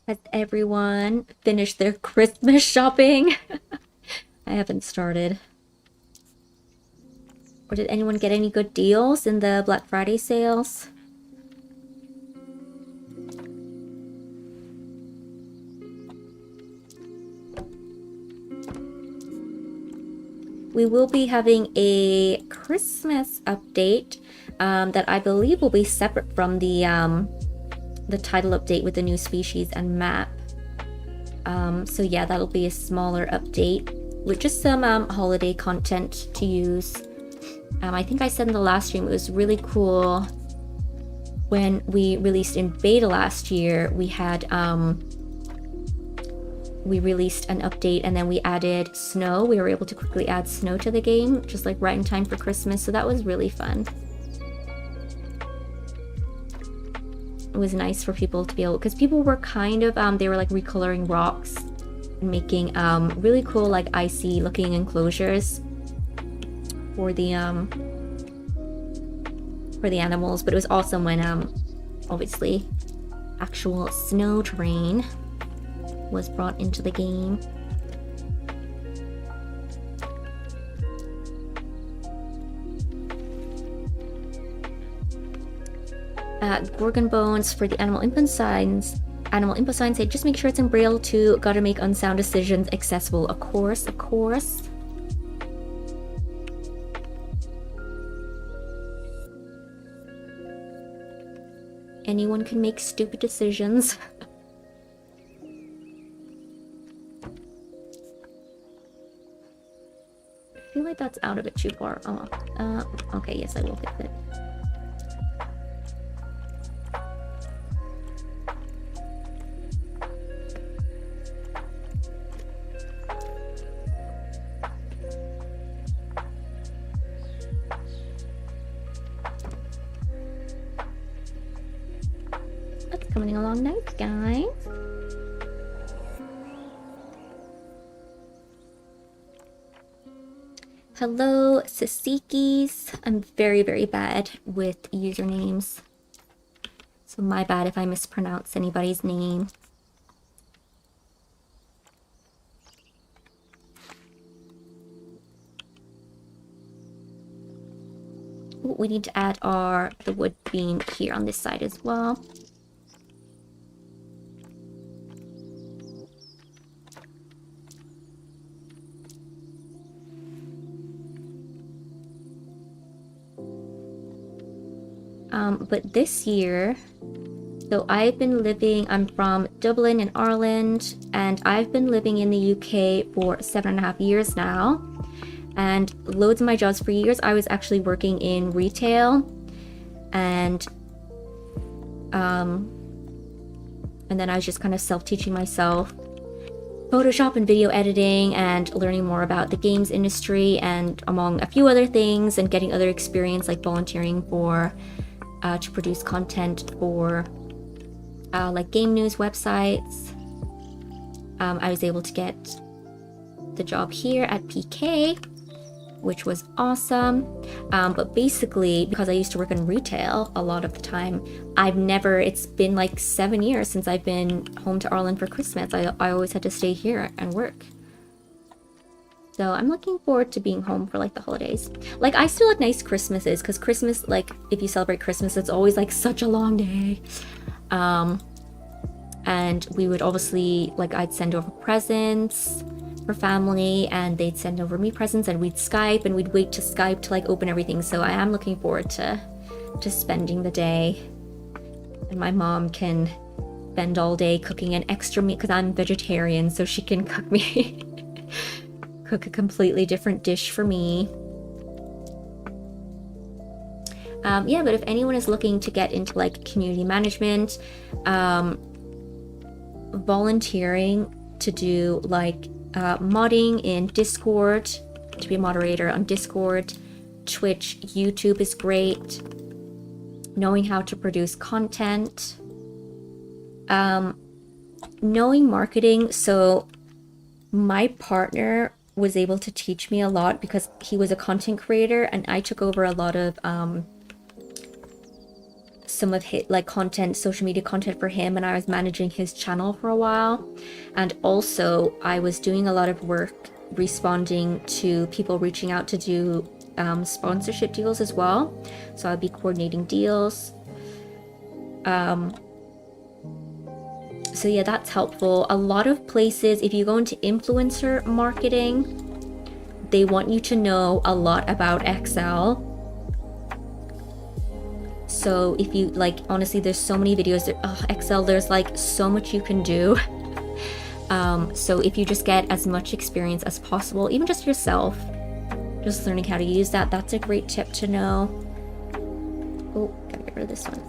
Has everyone finished their Christmas shopping? I haven't started. Or did anyone get any good deals in the Black Friday sales? We will be having a Christmas update that I believe will be separate from the title update with the new species and map. So yeah, that'll be a smaller update with just some holiday content to use. I think I said in the last stream it was really cool when we released in beta last year. We had we released an update and then we added snow. We were able to quickly add snow to the game, just like right in time for Christmas. So that was really fun. It was nice for people to be able, because people were kind of, they were like recoloring rocks and making really cool like icy looking enclosures for the animals. But it was awesome when obviously actual snow terrain was brought into the game. Gorgon Bones for the animal info signs. Animal info signs say just make sure it's in Braille too. Gotta make unsound decisions accessible. Of course, of course. Anyone can make stupid decisions. I feel like that's out of it too far. Oh, okay, yes, I will fix it. That's coming along nice, guys. Hello, Sasikis. I'm very, very bad with usernames. So my bad if I mispronounce anybody's name. Ooh, we need to add the wood beam here on this side as well. But this year, so I'm from Dublin in Ireland, and I've been living in the UK for 7.5 years now. And loads of my jobs for years, I was actually working in retail, and then I was just kind of self-teaching myself Photoshop and video editing and learning more about the games industry and among a few other things, and getting other experience like volunteering for to produce content for like game news websites. I was able to get the job here at PK, which was awesome. But basically, because I used to work in retail a lot of the time, it's been like 7 years since I've been home to Ireland for Christmas. I always had to stay here and work. So I'm looking forward to being home for like the holidays. Like, I still like nice Christmases, because Christmas, like if you celebrate Christmas, it's always like such a long day. And we would obviously, like, I'd send over presents for family and they'd send over me presents, and we'd Skype and we'd wait to Skype to like open everything. So I am looking forward to spending the day, and my mom can spend all day cooking an extra meat because I'm vegetarian, so she can cook me cook a completely different dish for me. Yeah, but if anyone is looking to get into like community management, volunteering to do like modding in Discord, to be a moderator on Discord, Twitch, YouTube is great. Knowing how to produce content, knowing marketing. So my partner was able to teach me a lot because he was a content creator, and I took over a lot of some of his like content, social media content for him, and I was managing his channel for a while. And also I was doing a lot of work responding to people reaching out to do sponsorship deals as well. So I'd be coordinating deals. So yeah, that's helpful. A lot of places, if you go into influencer marketing, they want you to know a lot about Excel. So if you like, honestly, there's so many videos that, Excel, there's like so much you can do. So if you just get as much experience as possible, even just yourself, just learning how to use that, that's a great tip to know. Oh, gotta get rid of this one.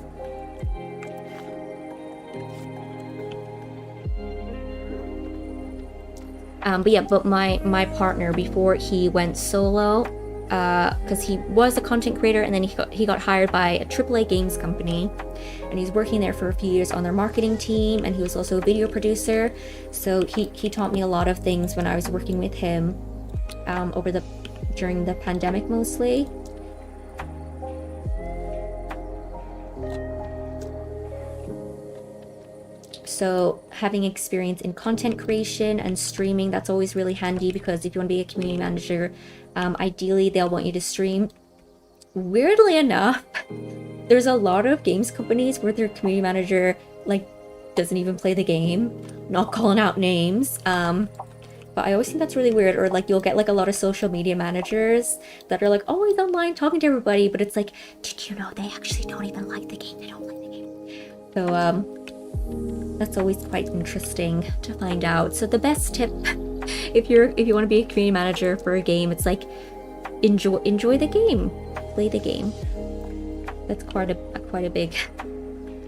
But yeah, but my partner, before he went solo, because he was a content creator, and then he got hired by a AAA games company, and he's working there for a few years on their marketing team, and he was also a video producer. So he taught me a lot of things when I was working with him during the pandemic mostly. So having experience in content creation and streaming, that's always really handy, because if you want to be a community manager, ideally they'll want you to stream. Weirdly enough, there's a lot of games companies where their community manager like doesn't even play the game. Not calling out names, but I always think that's really weird. Or like you'll get like a lot of social media managers that are like always online talking to everybody, but it's like, did you know they actually don't even like the game? They don't like the game. So that's always quite interesting to find out. So the best tip, if you want to be a community manager for a game, it's like enjoy the game, play the game. That's quite a big.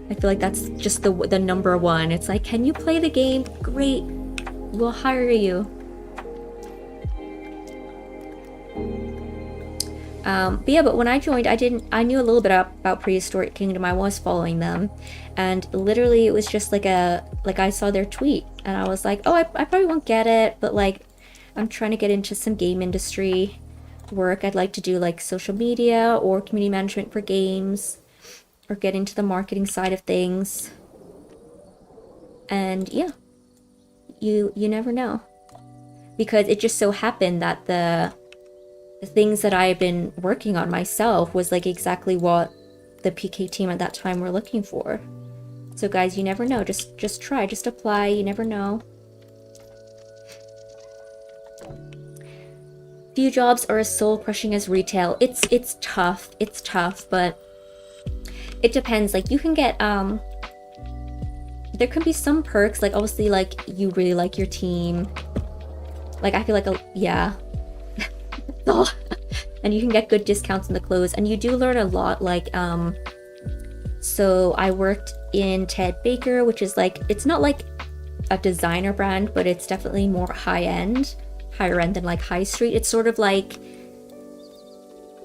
I feel like that's just the number one. It's like, can you play the game? Great, we'll hire you. But yeah, but when I joined, I knew a little bit about Prehistoric Kingdom. I was following them, and literally it was just like I saw their tweet, and I was like, oh, I probably won't get it, but like, I'm trying to get into some game industry work. I'd like to do like social media or community management for games, or get into the marketing side of things. And yeah, you never know, because it just so happened that the things that I've been working on myself was like exactly what the PK team at that time were looking for. So guys, you never know. Just try, just apply. You never know. Few jobs are as soul crushing as retail. It's tough. It's tough, but it depends. Like you can get there can be some perks. Like obviously, like you really like your team. Like I feel like yeah. And you can get good discounts on the clothes, and you do learn a lot. Like so I worked in Ted Baker, which is like, it's not like a designer brand, but it's definitely more higher end than like high street. It's sort of like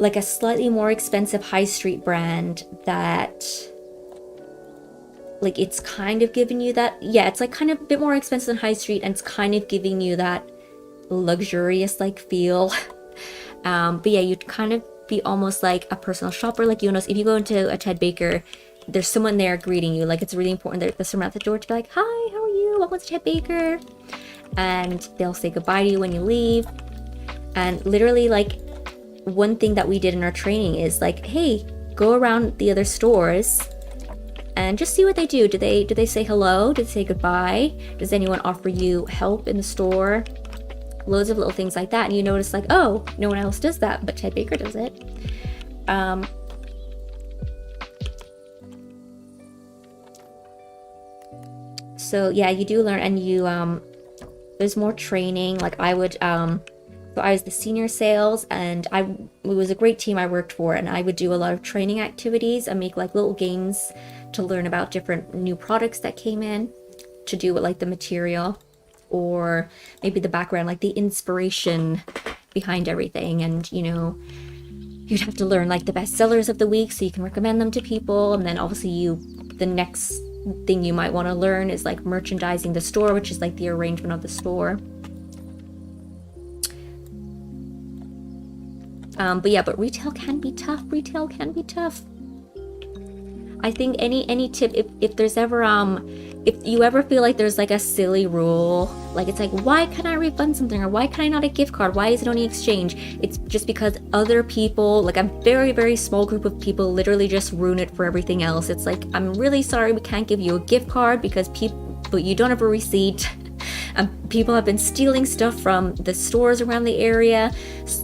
a slightly more expensive high street brand that like it's kind of giving you that, yeah, it's like kind of a bit more expensive than high street, and it's kind of giving you that luxurious like feel. But yeah, you'd kind of be almost like a personal shopper. Like, you know, if you go into a Ted Baker, there's someone there greeting you. Like, it's really important. There's someone at the door to be like, hi, how are you? Welcome to Ted Baker. And they'll say goodbye to you when you leave. And literally, like, one thing that we did in our training is like, hey, go around the other stores and just see what they do. Do they say hello? Do they say goodbye? Does anyone offer you help in the store? Loads of little things like that, and you notice like, oh, no one else does that, but Ted Baker does it. So yeah, you do learn, and you there's more training. Like I would so I was the senior sales, and it was a great team I worked for, and I would do a lot of training activities and make like little games to learn about different new products that came in, to do with like the material, or maybe the background, like the inspiration behind everything. And you know, you'd have to learn like the best sellers of the week so you can recommend them to people. And then obviously the next thing you might want to learn is like merchandising the store, which is like the arrangement of the store. But yeah, but retail can be tough. I think any tip, if there's ever if you ever feel like there's like a silly rule, like it's like, why can't I refund something, or why can I not a gift card, why is it only exchange? It's just because other people, like a very, very small group of people, literally just ruin it for everything else. It's like, I'm really sorry we can't give you a gift card because but you don't have a receipt. And people have been stealing stuff from the stores around the area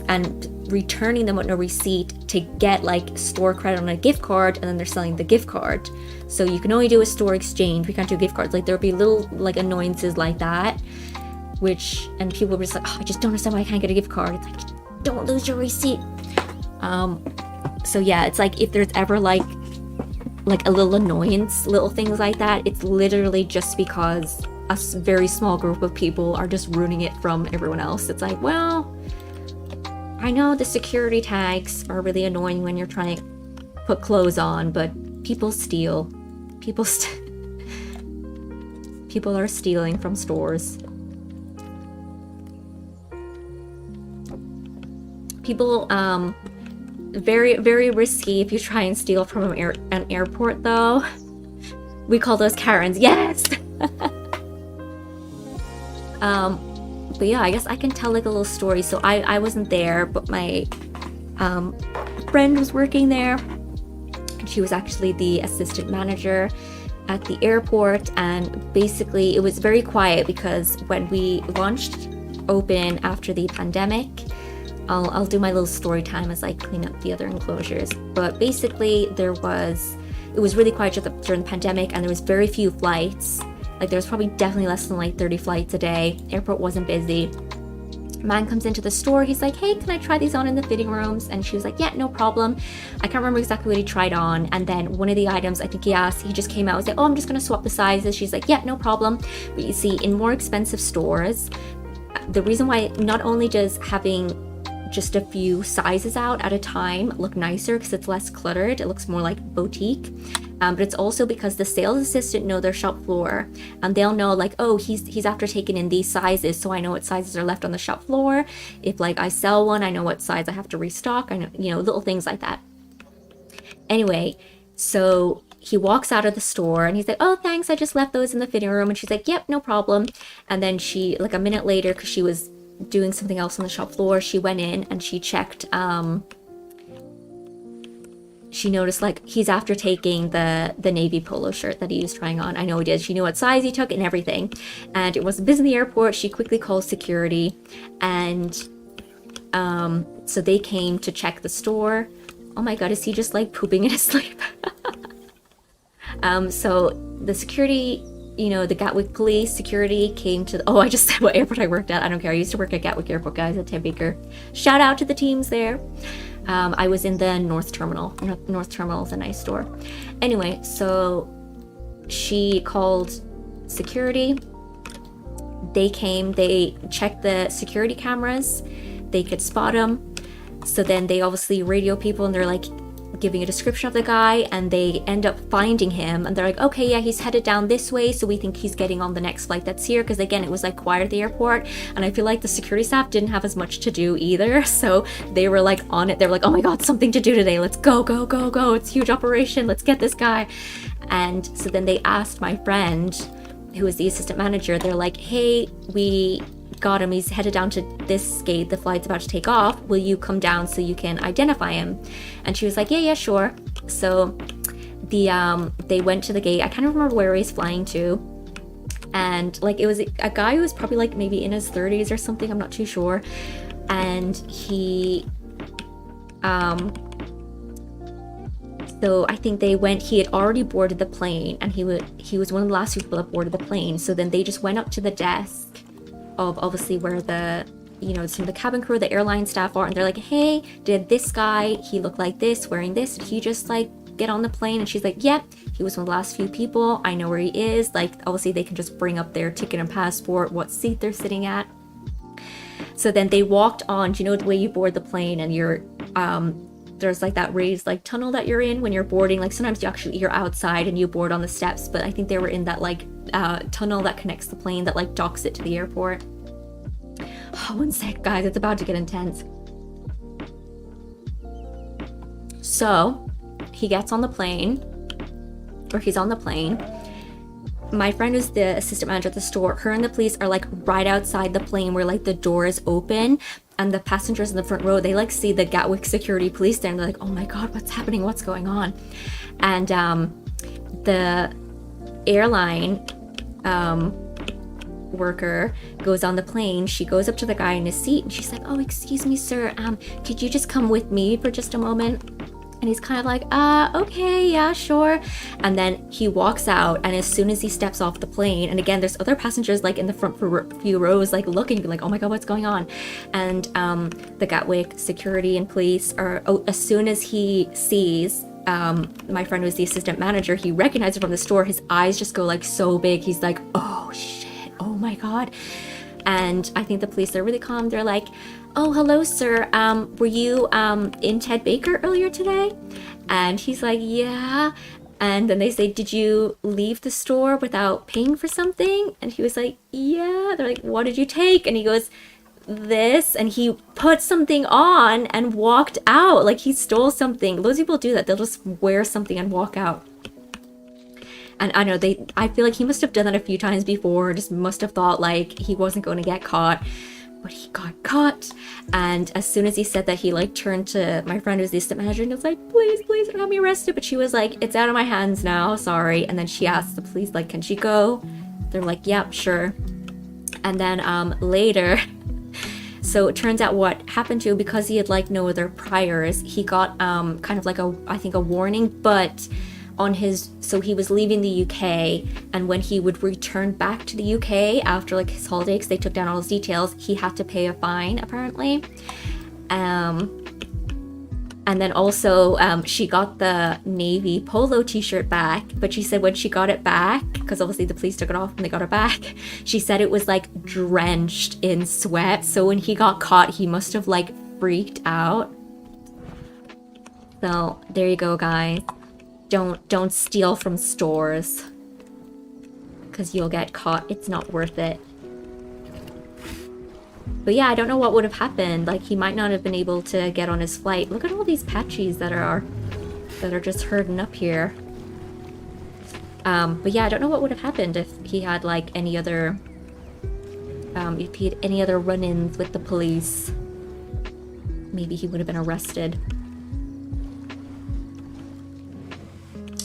and returning them with no receipt to get like store credit on a gift card, and then they're selling the gift card. So you can only do a store exchange, we can't do gift cards. Like there'll be little like annoyances like that, and people were just like, oh, I just don't understand why I can't get a gift card. It's like, don't lose your receipt. So yeah, it's like if there's ever like a little annoyance, little things like that, it's literally just because a very small group of people are just ruining it from everyone else. It's like, well, I know the security tags are really annoying when you're trying to put clothes on, but people steal. People are stealing from stores. People, very, very risky if you try and steal from an airport, though. We call those Karens. Yes! But yeah, I guess I can tell like a little story. So I wasn't there, but my friend was working there, and she was actually the assistant manager at the airport. And basically it was very quiet because when we launched open after the pandemic, I'll do my little story time as I clean up the other enclosures. But basically it was really quiet during the pandemic, and there was very few flights. Like there was probably definitely less than like 30 flights a day. Airport wasn't busy. Man comes into the store, he's like, hey, can I try these on in the fitting rooms? And she was like, yeah, no problem. I can't remember exactly what he tried on. And then one of the items I think he asked, he just came out and said, oh, I'm just gonna swap the sizes. She's like, yeah, no problem. But you see, in more expensive stores, the reason why not only does having just a few sizes out at a time look nicer because it's less cluttered, it looks more like boutique, but it's also because the sales assistant know their shop floor, and they'll know like, oh, he's after taking in these sizes, so I know what sizes are left on the shop floor. If like I sell one, I know what size I have to restock. I know, little things like that. Anyway, so he walks out of the store and he's like, oh, thanks, I just left those in the fitting room. And she's like, yep, no problem. And then she, like a minute later, because she was doing something else on the shop floor, she went in and she checked. She noticed like he's after taking the navy polo shirt that he was trying on. I know he did. She knew what size he took and everything, and it wasn't busy in the airport. She quickly called security, and so they came to check the store. Oh my god, is he just like pooping in his sleep? So the security, the Gatwick police security came to I just said what airport I worked at. I don't care. I used to work at Gatwick Airport, guys, at 10 Baker. Shout out to the teams there. I was in the North Terminal. North Terminal is a nice store. Anyway, so she called security. They came, they checked the security cameras. They could spot him. So then they obviously radio people, and they're like giving a description of the guy, and they end up finding him, and they're like, okay, yeah, he's headed down this way, so we think he's getting on the next flight that's here, because again, it was like quiet at the airport, and I feel like the security staff didn't have as much to do either, so they were like on it. They were like, oh my god, something to do today, let's go, it's a huge operation, let's get this guy. And so then they asked my friend, who was the assistant manager, they're like, hey, we got him, he's headed down to this gate, the flight's about to take off, will you come down so you can identify him? And she was like, yeah, sure. So they went to the gate. I can't remember where he's flying to, and like it was a guy who was probably like maybe in his 30s or something, I'm not too sure. And he so I think he had already boarded the plane, and he was one of the last people that boarded the plane. So then they just went up to the desk of obviously where the some of the cabin crew, the airline staff are, and they're like, hey, did this guy, he look like this, wearing this, did he just like get on the plane? And she's like, yep, he was one of the last few people, I know where he is. Like obviously they can just bring up their ticket and passport, what seat they're sitting at. So then they walked on, the way you board the plane, and you're there's like that raised like tunnel that you're in when you're boarding. Like sometimes you're outside and you board on the steps, but I think they were in that like tunnel that connects the plane, that like docks it to the airport. Oh, one sec, guys, it's about to get intense. So he gets on the plane, or he's on the plane. My friend who's the assistant manager at the store, her and the police are like right outside the plane where like the door is open, and the passengers in the front row, they like see the Gatwick security police there and they're like, oh my god, what's happening, what's going on? And the airline worker goes on the plane. She goes up to the guy in his seat and she's like, oh, excuse me, sir, could you just come with me for just a moment? And he's kind of like, okay, yeah, sure. And then he walks out, and as soon as he steps off the plane, and again, there's other passengers like in the front few rows, like looking, like, oh my god, what's going on? And the Gatwick security and police are, as soon as he sees my friend who's the assistant manager, he recognizes her from the store. His eyes just go like so big. He's like, oh shit, oh my god. And I think the police are really calm. They're like, oh, hello, sir. Were you in Ted Baker earlier today? And he's like, yeah. And then they say, did you leave the store without paying for something? And he was like, yeah. They're like, what did you take? And he goes, this. And he put something on and walked out. Like he stole something. Those people do that. They'll just wear something and walk out. And I know I feel like he must have done that a few times before, just must have thought like he wasn't going to get caught, but he got caught. And as soon as he said that, he like turned to my friend who's the assistant manager and was like, please don't have me arrested. But she was like, it's out of my hands now, sorry. And then she asked the police, like, can she go? They're like, yep, sure. And then later, so it turns out what happened to him, because he had like no other priors, he got kind of like I think a warning, but on his, so he was leaving the UK, and when he would return back to the UK after like his holiday, because they took down all his details, he had to pay a fine apparently. And then also she got the navy polo t-shirt back, but she said when she got it back, because obviously the police took it off and they got it back, she said it was like drenched in sweat. So when he got caught, he must have like freaked out. So there you go, guys. Don't steal from stores, because you'll get caught. It's not worth it. But yeah, I don't know what would have happened. Like, he might not have been able to get on his flight. Look at all these patches that are just herding up here. But yeah, I don't know what would have happened if he had like any other if he had any other run-ins with the police. Maybe he would have been arrested.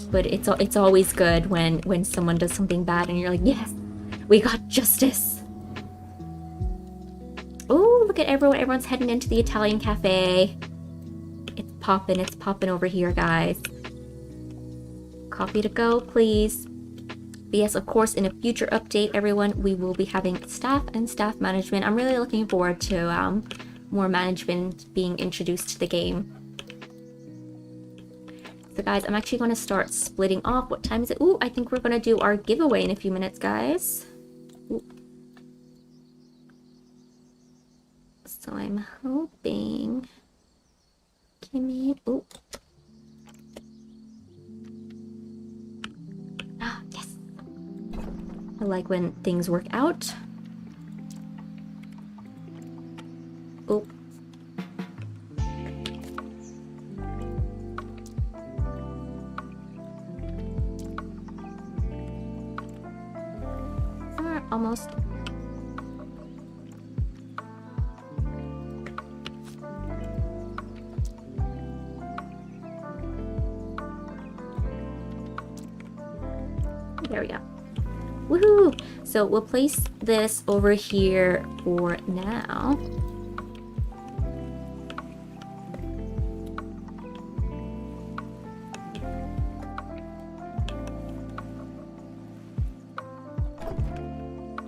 But it's always good when someone does something bad and you're like, yes, we got justice. Oh, look at everyone. Everyone's heading into the Italian cafe. It's popping over here, guys. Coffee to go, please. But yes, of course, in a future update, everyone, we will be having staff and staff management. I'm really looking forward to more management being introduced to the game. So guys, I'm actually going to start splitting off. What time is it? Ooh, I think we're going to do our giveaway in a few minutes, guys. Ooh. So I'm hoping... Kimmy... Ooh. Ah, yes. I like when things work out. Ooh. Almost. There we go. Woohoo! So we'll place this over here for now.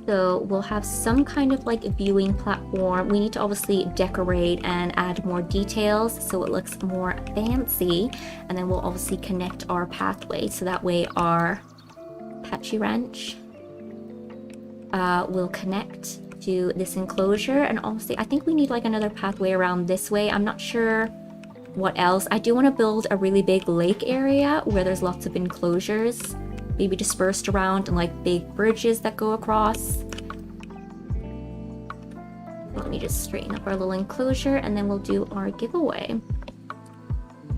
So we'll have some kind of like viewing platform. We need to obviously decorate and add more details so it looks more fancy. And then we'll obviously connect our pathway so that way our Patchy Ranch will connect to this enclosure. And obviously I think we need like another pathway around this way. I'm not sure what else. I do want to build a really big lake area where there's lots of enclosures, maybe dispersed around, and like big bridges that go across. Let me just straighten up our little enclosure and then we'll do our giveaway.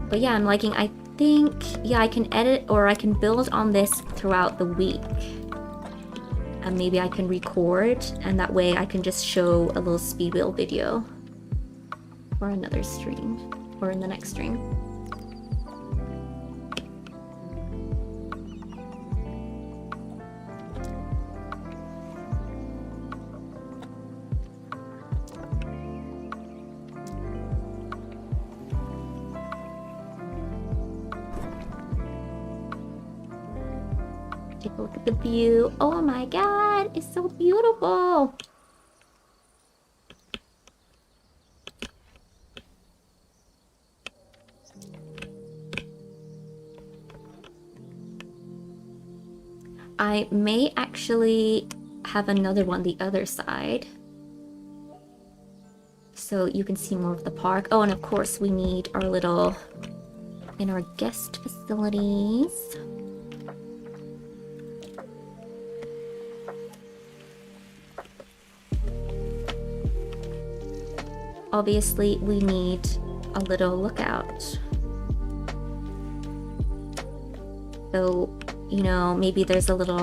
But yeah, I'm liking, I think, yeah, I can edit or I can build on this throughout the week. And maybe I can record, and that way I can just show a little speed build video for another stream, or in the next stream. Take a look at the view. Oh my god, it's so beautiful. I may actually have another one the other side, so you can see more of the park. Oh, and of course we need our little, in our guest facilities. Obviously, we need a little lookout. So, you know, maybe there's a little,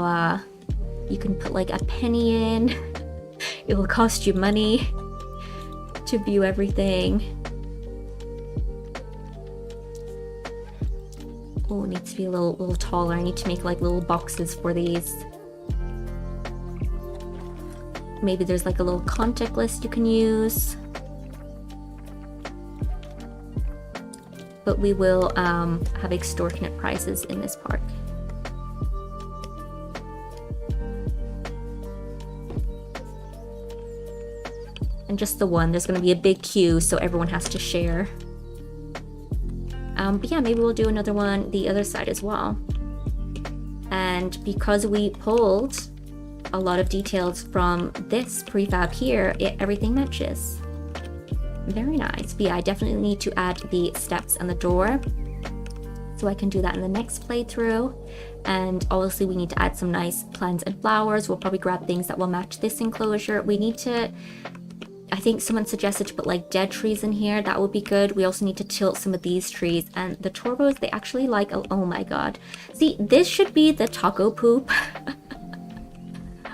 you can put like a penny in. It will cost you money to view everything. Oh, it needs to be a little taller. I need to make like little boxes for these. Maybe there's like a little contact list you can use. But we will have extortionate prices in this park. And just the one, there's gonna be a big queue, so everyone has to share. But yeah, maybe we'll do another one the other side as well. And because we pulled a lot of details from this prefab here, everything matches. Very nice. But yeah, I definitely need to add the steps and the door, so I can do that in the next playthrough. And obviously we need to add some nice plants and flowers. We'll probably grab things that will match this enclosure. We need to, I think someone suggested to put like dead trees in here. That would be good. We also need to tilt some of these trees. And the Torvos, they actually like, oh my god. See, this should be the taco poop.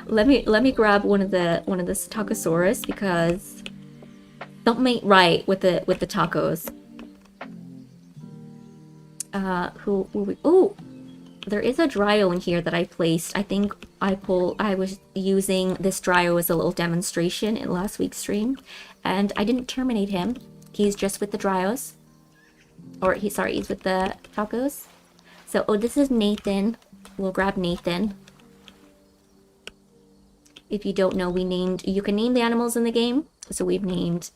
let me grab one of the Tacosaurus, because something ain't right with the tacos. Who will we? Oh, there is a Dryo in here that I placed. I think I was using this Dryo as a little demonstration in last week's stream, and I didn't terminate him. He's just with the Dryos, or he's with the tacos. So, oh, this is Nathan. We'll grab Nathan. If you don't know, you can name the animals in the game. So we've named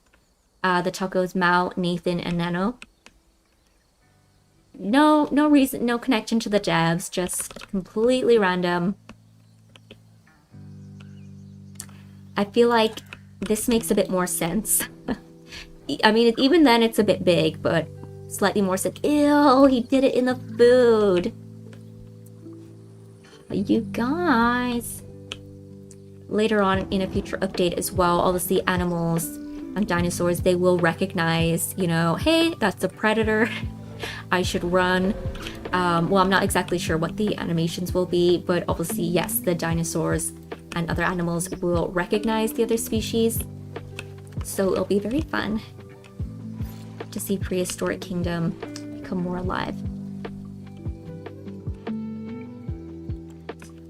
the tacos Mao, Nathan, and Nano. No reason, no connection to the devs, just completely random. I feel like this makes a bit more sense. I mean, even then it's a bit big, but slightly more sense. Ew, he did it in the food. You guys. Later on in a future update as well, obviously animals and dinosaurs, they will recognize, you know, hey, that's a predator. I should run. Well, I'm not exactly sure what the animations will be, but obviously, yes, the dinosaurs and other animals will recognize the other species. So it'll be very fun to see Prehistoric Kingdom become more alive.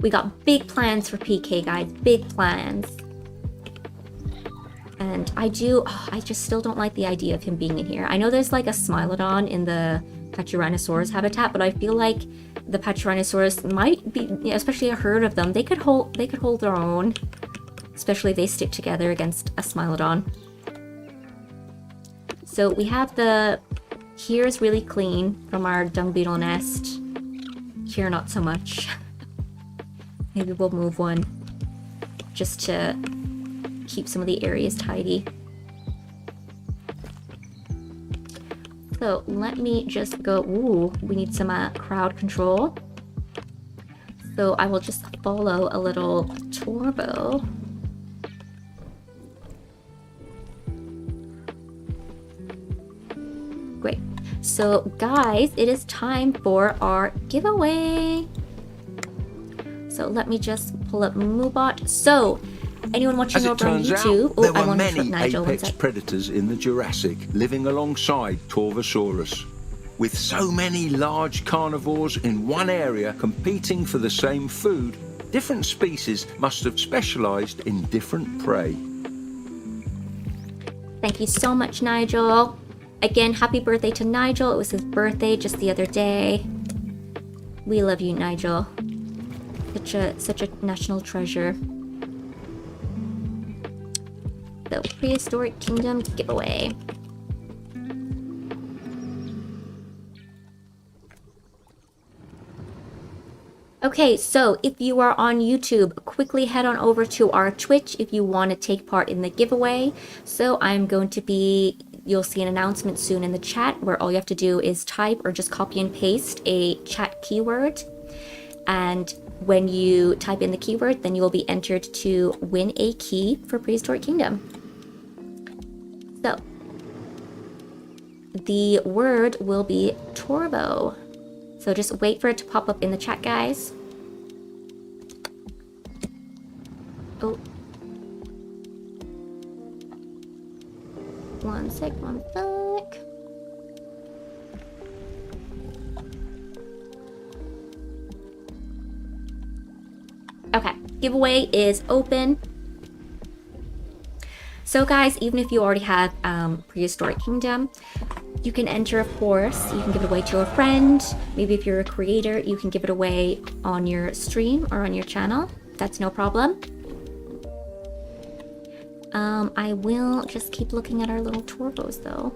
We got big plans for PK, guys. Big plans. And I just still don't like the idea of him being in here. I know there's like a Smilodon in the Pachyrhinosaurus habitat, but I feel like the Pachyrhinosaurus might be, especially a herd of them, they could hold their own, especially if they stick together against a Smilodon. So we have here's really clean from our dung beetle nest. Here, not so much. Maybe we'll move one just to keep some of the areas tidy. So let me just go, ooh, we need some crowd control. So I will just follow a little Torvo. Great. So guys, it is time for our giveaway. So let me just pull up Moobot. So anyone watching over on YouTube, there were many apex predators in the Jurassic living alongside Torvosaurus. With so many large carnivores in one area competing for the same food, different species must have specialized in different prey. Thank you so much, Nigel. Again, happy birthday to Nigel. It was his birthday just the other day. We love you, Nigel. Such a national treasure. The Prehistoric Kingdom giveaway. Okay, so if you are on YouTube, quickly head on over to our Twitch if you want to take part in the giveaway. So I'm going to be, you'll see an announcement soon in the chat where all you have to do is type or just copy and paste a chat keyword. And when you type in the keyword, then you will be entered to win a key for Prehistoric Kingdom. So the word will be Torvo. So just wait for it to pop up in the chat, guys. Oh. One sec. Okay, giveaway is open. So guys, even if you already have Prehistoric Kingdom, you can enter, of course. You can give it away to a friend. Maybe if you're a creator, you can give it away on your stream or on your channel. That's no problem. I will just keep looking at our little Torvos though.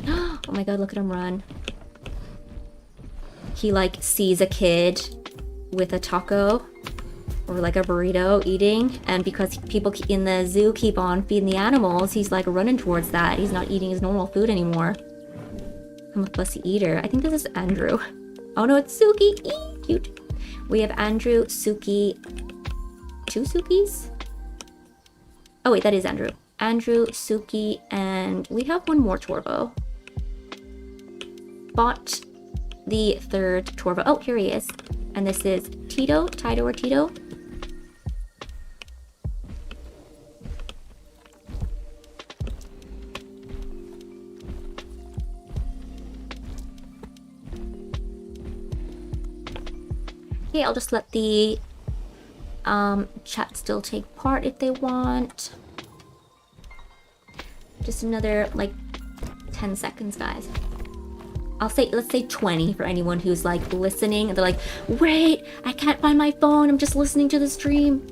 Oh my god, look at him run. He like sees a kid with a taco or like a burrito eating, and because people in the zoo keep on feeding the animals, he's like running towards that. He's not eating his normal food anymore. I'm a fussy eater. I think this is Andrew. Oh no, it's Suki. Eee, cute. We have Andrew, Suki, 2 Sukis? Oh wait, that is Andrew. Andrew, Suki, and we have one more Torvo. Bought the 3rd Torvo. Oh, here he is. And this is Tito, or Tito. Okay, I'll just let the chat still take part if they want. Just another like 10 seconds, guys. I'll say, let's say 20 for anyone who's like listening and they're like, wait, I can't find my phone, I'm just listening to the stream.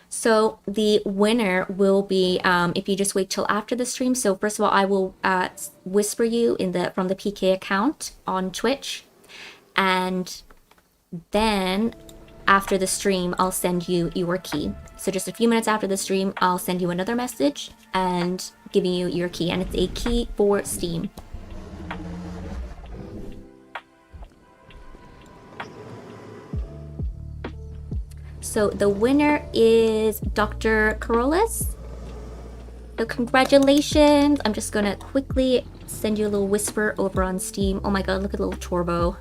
So the winner will be, if you just wait till after the stream. So first of all, I will whisper you from the PK account on Twitch, and then after the stream, I'll send you your key. So just a few minutes after the stream, I'll send you another message and giving you your key, and it's a key for Steam. So the winner is Dr. Carolus. So congratulations. I'm just gonna quickly send you a little whisper over on Steam. Oh my god, look at little Torvo.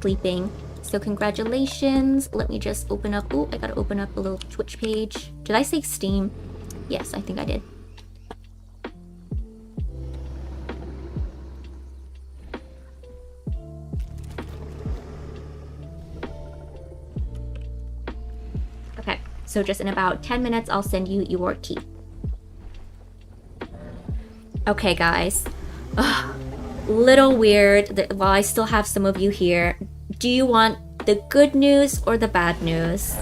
Sleeping. So congratulations. Let me just open up. Oh, I gotta open up a little Twitch page. Did I say Steam? Yes, I think I did. So just in about 10 minutes, I'll send you your key. Okay, guys. Ugh, little weird that while I still have some of you here. Do you want the good news or the bad news?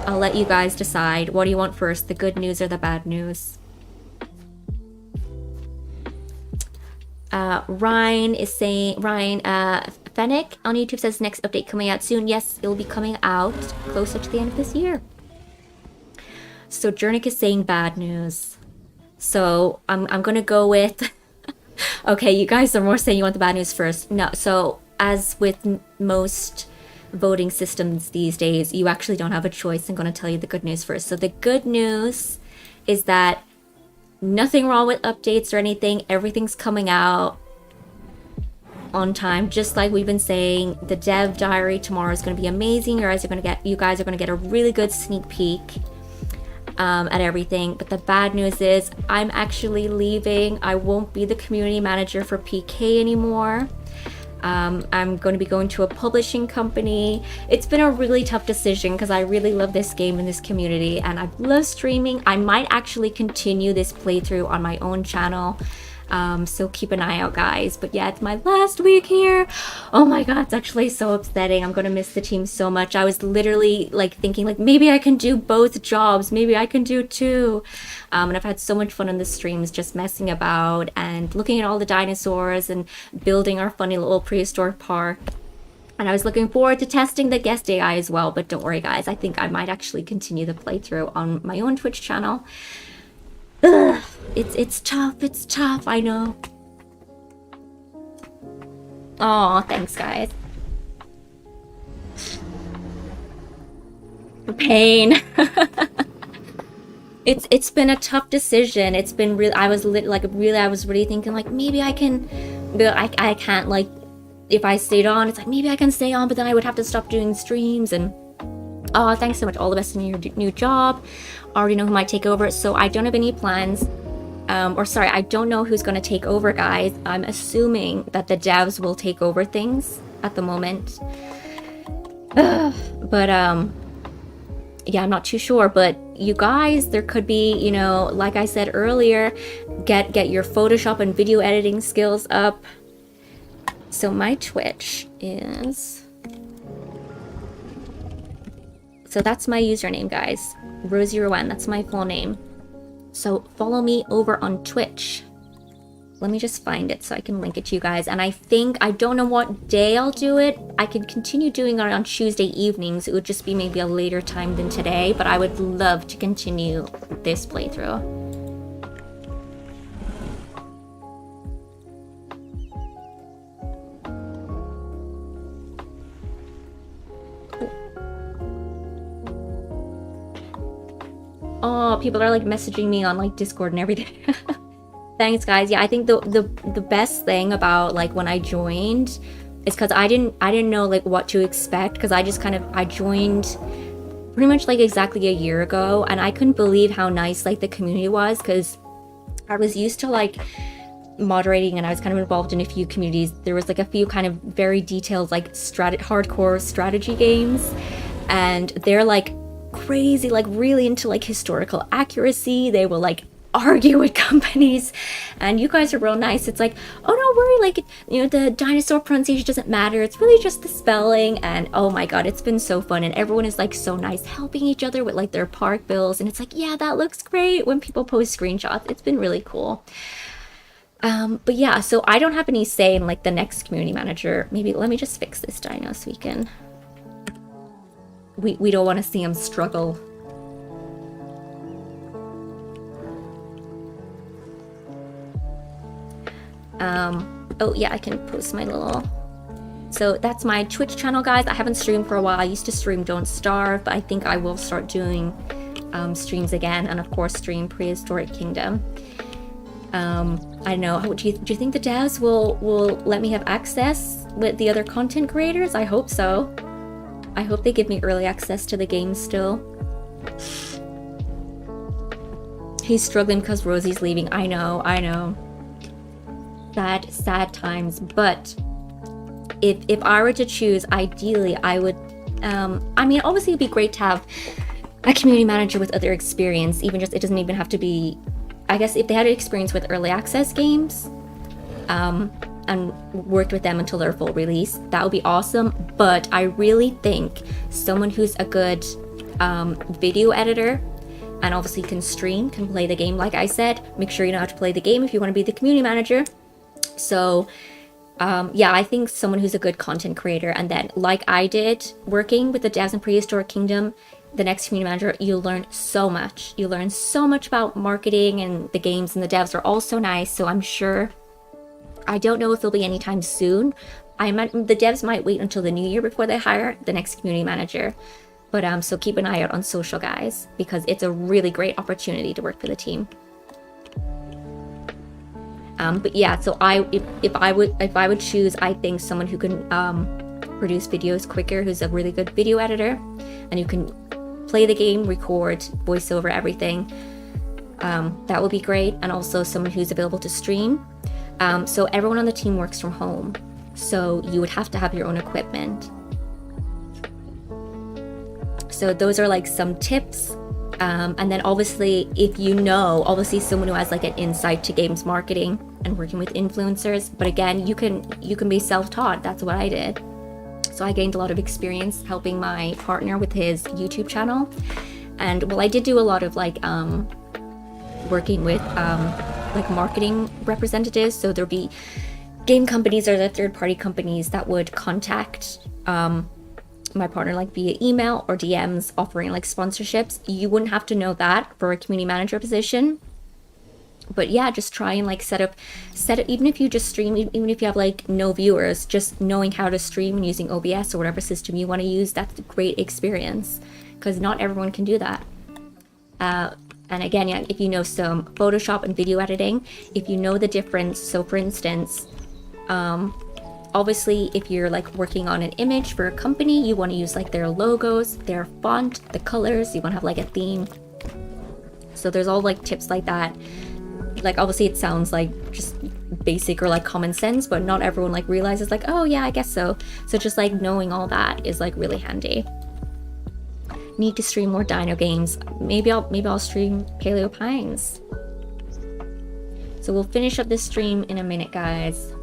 I'll let you guys decide. What do you want first, the good news or the bad news? Ryan is saying, Fennec on YouTube says next update coming out soon. Yes, it'll be coming out closer to the end of this year. So Jernick is saying bad news. So I'm gonna go with okay, you guys are more saying you want the bad news first. No, so as with most voting systems these days, you actually don't have a choice. I'm gonna tell you the good news first. So the good news is that nothing wrong with updates or anything. Everything's coming out on time, just like we've been saying. The dev diary tomorrow is going to be amazing. You guys are going to get a really good sneak peek at everything. But the bad news is I'm actually leaving. I won't be the community manager for PK anymore. I'm going to be going to a publishing company. It's been a really tough decision because I really love this game and this community, and I love streaming. I might actually continue this playthrough on my own channel. So keep an eye out, guys. But yeah, it's my last week here. Oh my god, it's actually so upsetting. I'm gonna miss the team so much. I was literally like thinking like maybe I can do both jobs, maybe I can do two. And I've had so much fun on the streams just messing about and looking at all the dinosaurs and building our funny little prehistoric park. And I was looking forward to testing the guest AI as well. But don't worry, guys, I think I might actually continue the playthrough on my own Twitch channel. Ugh, it's tough, I know. Oh, thanks, guys. Pain. It's been a tough decision. It's been real. I was really thinking like maybe I can, but I can't. Like if I stayed on, it's like maybe I can stay on, but then I would have to stop doing streams. And oh, thanks so much. All the best in your new job. Already know who might take over, so I don't have any plans. Or sorry, I don't know who's going to take over, guys. I'm assuming that the devs will take over things at the moment. But yeah, I'm not too sure. But you guys, there could be, you know, like I said earlier, get your Photoshop and video editing skills up. So my Twitch is... So that's my username, guys. Rosie Rowan, that's my full name. So follow me over on Twitch. Let me just find it so I can link it to you guys. And I think, I don't know what day I'll do it. I can continue doing it on Tuesday evenings. It would just be maybe a later time than today, but I would love to continue this playthrough. Oh, people are like messaging me on like Discord and everything. Thanks, guys. Yeah, I think the best thing about like when I joined is because I didn't know like what to expect, because I joined pretty much like exactly a year ago, and I couldn't believe how nice like the community was, because I was used to like moderating and I was kind of involved in a few communities. There was like a few kind of very detailed like hardcore strategy games, and they're like crazy, like really into like historical accuracy. They will like argue with companies, and you guys are real nice. It's like, oh, don't worry, like, you know, the dinosaur pronunciation doesn't matter, it's really just the spelling. And oh my god, it's been so fun, and everyone is like so nice, helping each other with like their park bills, and it's like, yeah, that looks great when people post screenshots. It's been really cool. But yeah, so I don't have any say in like the next community manager. Maybe let me just fix this dino so we can we don't want to see him struggle. Oh yeah, I can post my little... So that's my Twitch channel, guys. I haven't streamed for a while. I used to stream Don't Starve, but I think I will start doing streams again, and of course stream Prehistoric Kingdom. I don't know, do you think the devs will let me have access with the other content creators? I hope so. I hope they give me early access to the game still. He's struggling because Rosie's leaving. I know. Sad times. But if I were to choose, ideally, I would... I mean, obviously it'd be great to have a community manager with other experience. Even just, it doesn't even have to be... I guess if they had experience with early access games, and worked with them until their full release, that would be awesome. But I really think someone who's a good video editor and obviously can stream, can play the game, like I said. Make sure you know how to play the game if you want to be the community manager. So Yeah, I think someone who's a good content creator, and then like I did working with the devs in Prehistoric Kingdom, the next community manager, you learn so much. You learn so much about marketing, and the games and the devs are all so nice. So I'm sure, I don't know if it'll be anytime soon. The devs might wait until the new year before they hire the next community manager. But so keep an eye out on social, guys, because it's a really great opportunity to work for the team. But yeah, so if I would choose, I think someone who can produce videos quicker, who's a really good video editor, and who can play the game, record, voice over everything. That would be great. And also someone who's available to stream. So everyone on the team works from home, so you would have to have your own equipment. So those are like some tips. And then obviously, if you know, obviously someone who has like an insight to games marketing and working with influencers. But again, you can be self-taught. That's what I did. So I gained a lot of experience helping my partner with his YouTube channel. And well, I did do a lot of like working with like marketing representatives. So there'd be game companies or the third-party companies that would contact my partner like via email or DMs offering like sponsorships. You wouldn't have to know that for a community manager position. But yeah, just try and like set up, even if you just stream, even if you have like no viewers, just knowing how to stream and using OBS or whatever system you want to use, that's a great experience, because not everyone can do that. And again, yeah, if you know some Photoshop and video editing, if you know the difference. So for instance, obviously if you're like working on an image for a company, you want to use like their logos, their font, the colors, you want to have like a theme. So there's all like tips like that. Like obviously it sounds like just basic or like common sense, but not everyone like realizes like, oh yeah, I guess so. So just like knowing all that is like really handy. Need to stream more dino games. Maybe I'll stream Paleo Pines. So we'll finish up this stream in a minute, guys.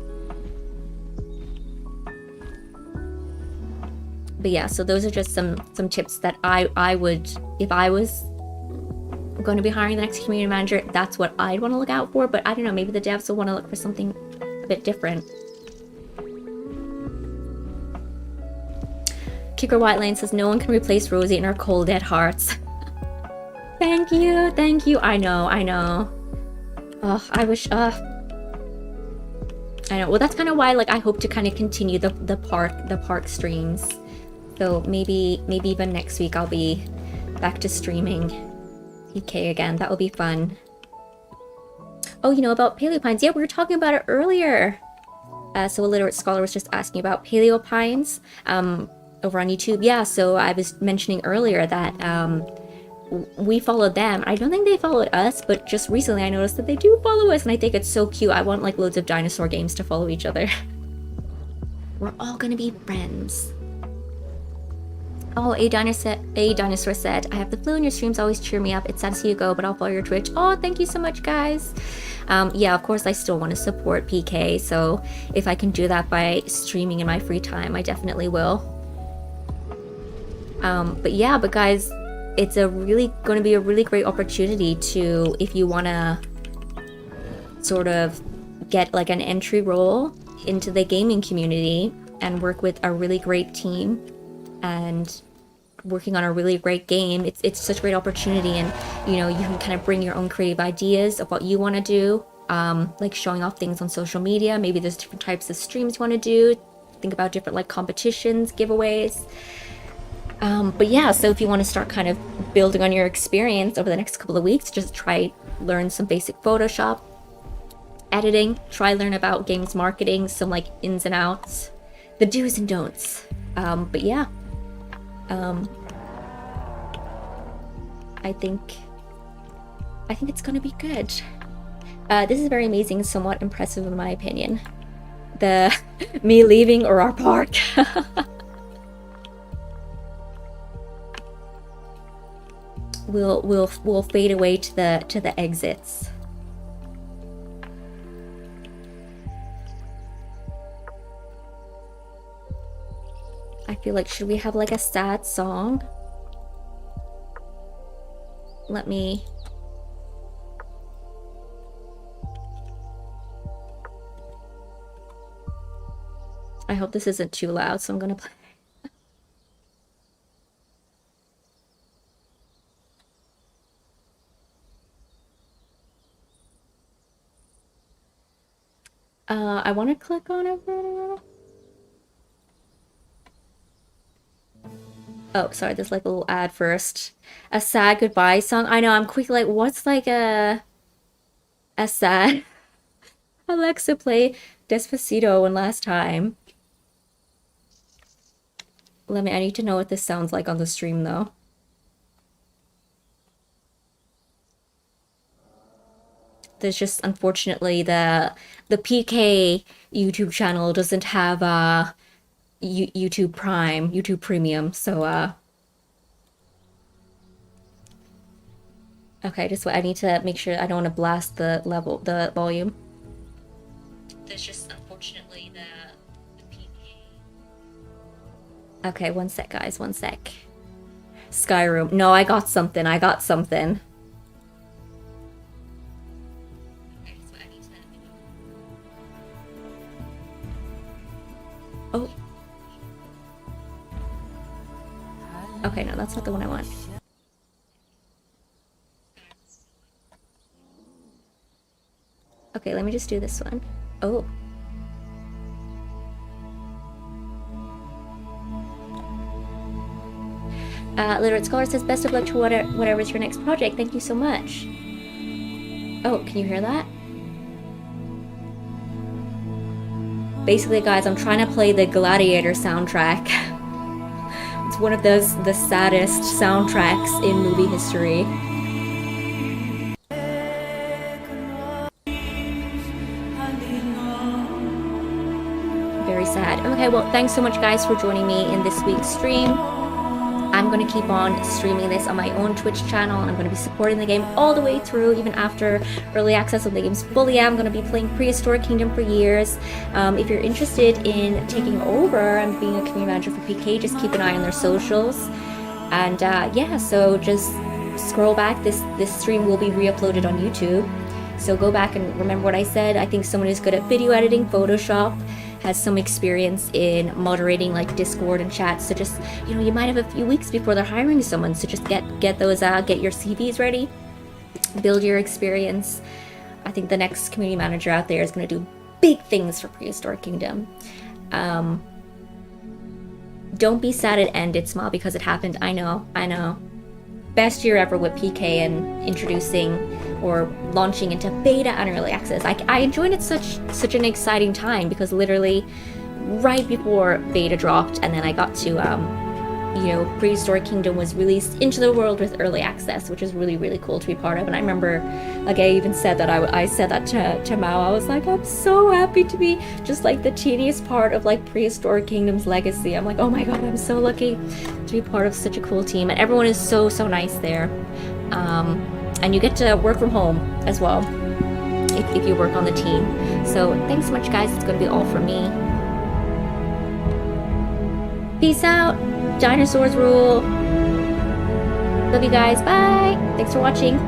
But yeah, so those are just some tips that I would, if I was going to be hiring the next community manager, that's what I'd want to look out for. But I don't know, maybe the devs will want to look for something a bit different. Kicker White Lane says no one can replace Rosie in her cold dead hearts. Thank you. I know. Oh, I wish. I know. Well, that's kind of why like I hope to kind of continue the park streams. So maybe even next week I'll be back to streaming PK again. That will be fun. Oh, you know about Paleo Pines? Yeah, we were talking about it earlier. So a literate scholar was just asking about Paleo Pines over on YouTube. Yeah, so I was mentioning earlier that we followed them. I don't think they followed us, but just recently I noticed that they do follow us, and I think it's so cute. I want like loads of dinosaur games to follow each other. We're all gonna be friends. Oh, A Dinosaur said, I have the flu and your streams always cheer me up. It's sad to see you go, but I'll follow your Twitch. Oh, thank you so much, guys. Yeah, of course, I still want to support PK, so if I can do that by streaming in my free time, I definitely will. But yeah, but guys, it's going to be a really great opportunity to, if you want to sort of get like an entry role into the gaming community and work with a really great team and working on a really great game. It's such a great opportunity, and you know, you can kind of bring your own creative ideas of what you want to do, like showing off things on social media. Maybe there's different types of streams you want to do. Think about different like competitions, giveaways. But yeah, so if you want to start kind of building on your experience over the next couple of weeks, just learn some basic Photoshop editing, learn about games marketing, some like ins and outs, the do's and don'ts. But yeah, I think it's gonna be good. This is very amazing, somewhat impressive in my opinion. The me leaving or our park. We'll fade away to the exits. I feel like, should we have like a sad song? Let me... I hope this isn't too loud, so I'm gonna play. I want to click on it. Oh, sorry, there's like a little ad first. A sad goodbye song. I know, I'm quick like, what's like a sad... Alexa, play Despacito one last time. I need to know what this sounds like on the stream though. There's just, unfortunately, the PK YouTube channel doesn't have YouTube Prime, YouTube Premium, so okay, just I need to make sure I don't want to blast the volume. There's just, unfortunately, the PK. Okay, one sec, guys, one sec. Skyrim. No, I got something. Oh. Okay, no, that's not the one I want. Okay, let me just do this one. Oh. Literate Scholar says, best of luck to whatever's your next project. Thank you so much. Oh, can you hear that? Basically, guys, I'm trying to play the Gladiator soundtrack. It's one of the saddest soundtracks in movie history. Very sad. Okay, well, thanks so much, guys, for joining me in this week's stream. I'm going to keep on streaming this on my own Twitch channel, and I'm going to be supporting the game all the way through, even after early access of the game's fully out. I'm going to be playing Prehistoric Kingdom for years. If you're interested in taking over and being a community manager for PK, just keep an eye on their socials. And yeah, so just scroll back. This stream will be re-uploaded on YouTube. So go back and remember what I said. I think someone who's good at video editing, Photoshop, has some experience in moderating like Discord and chat. So just, you know, you might have a few weeks before they're hiring someone. So just get those get your CVs ready, build your experience. I think the next community manager out there is going to do big things for Prehistoric Kingdom. Don't be sad it ended, Small, because it happened. I know. Best year ever with PK and introducing or launching into beta and early access. I enjoyed it such an exciting time, because literally right before beta dropped, and then I got to you know, Prehistoric Kingdom was released into the world with early access, which is really, really cool to be part of. And I remember, like, I even said that I said that to Mao. I was like, I'm so happy to be just like the teeniest part of like Prehistoric Kingdom's legacy. I'm like, oh my god, I'm so lucky to be part of such a cool team, and everyone is so nice there. And you get to work from home as well if you work on the team. So thanks so much, guys. It's going to be all from me. Peace out. Dinosaurs rule. Love you guys. Bye. Thanks for watching.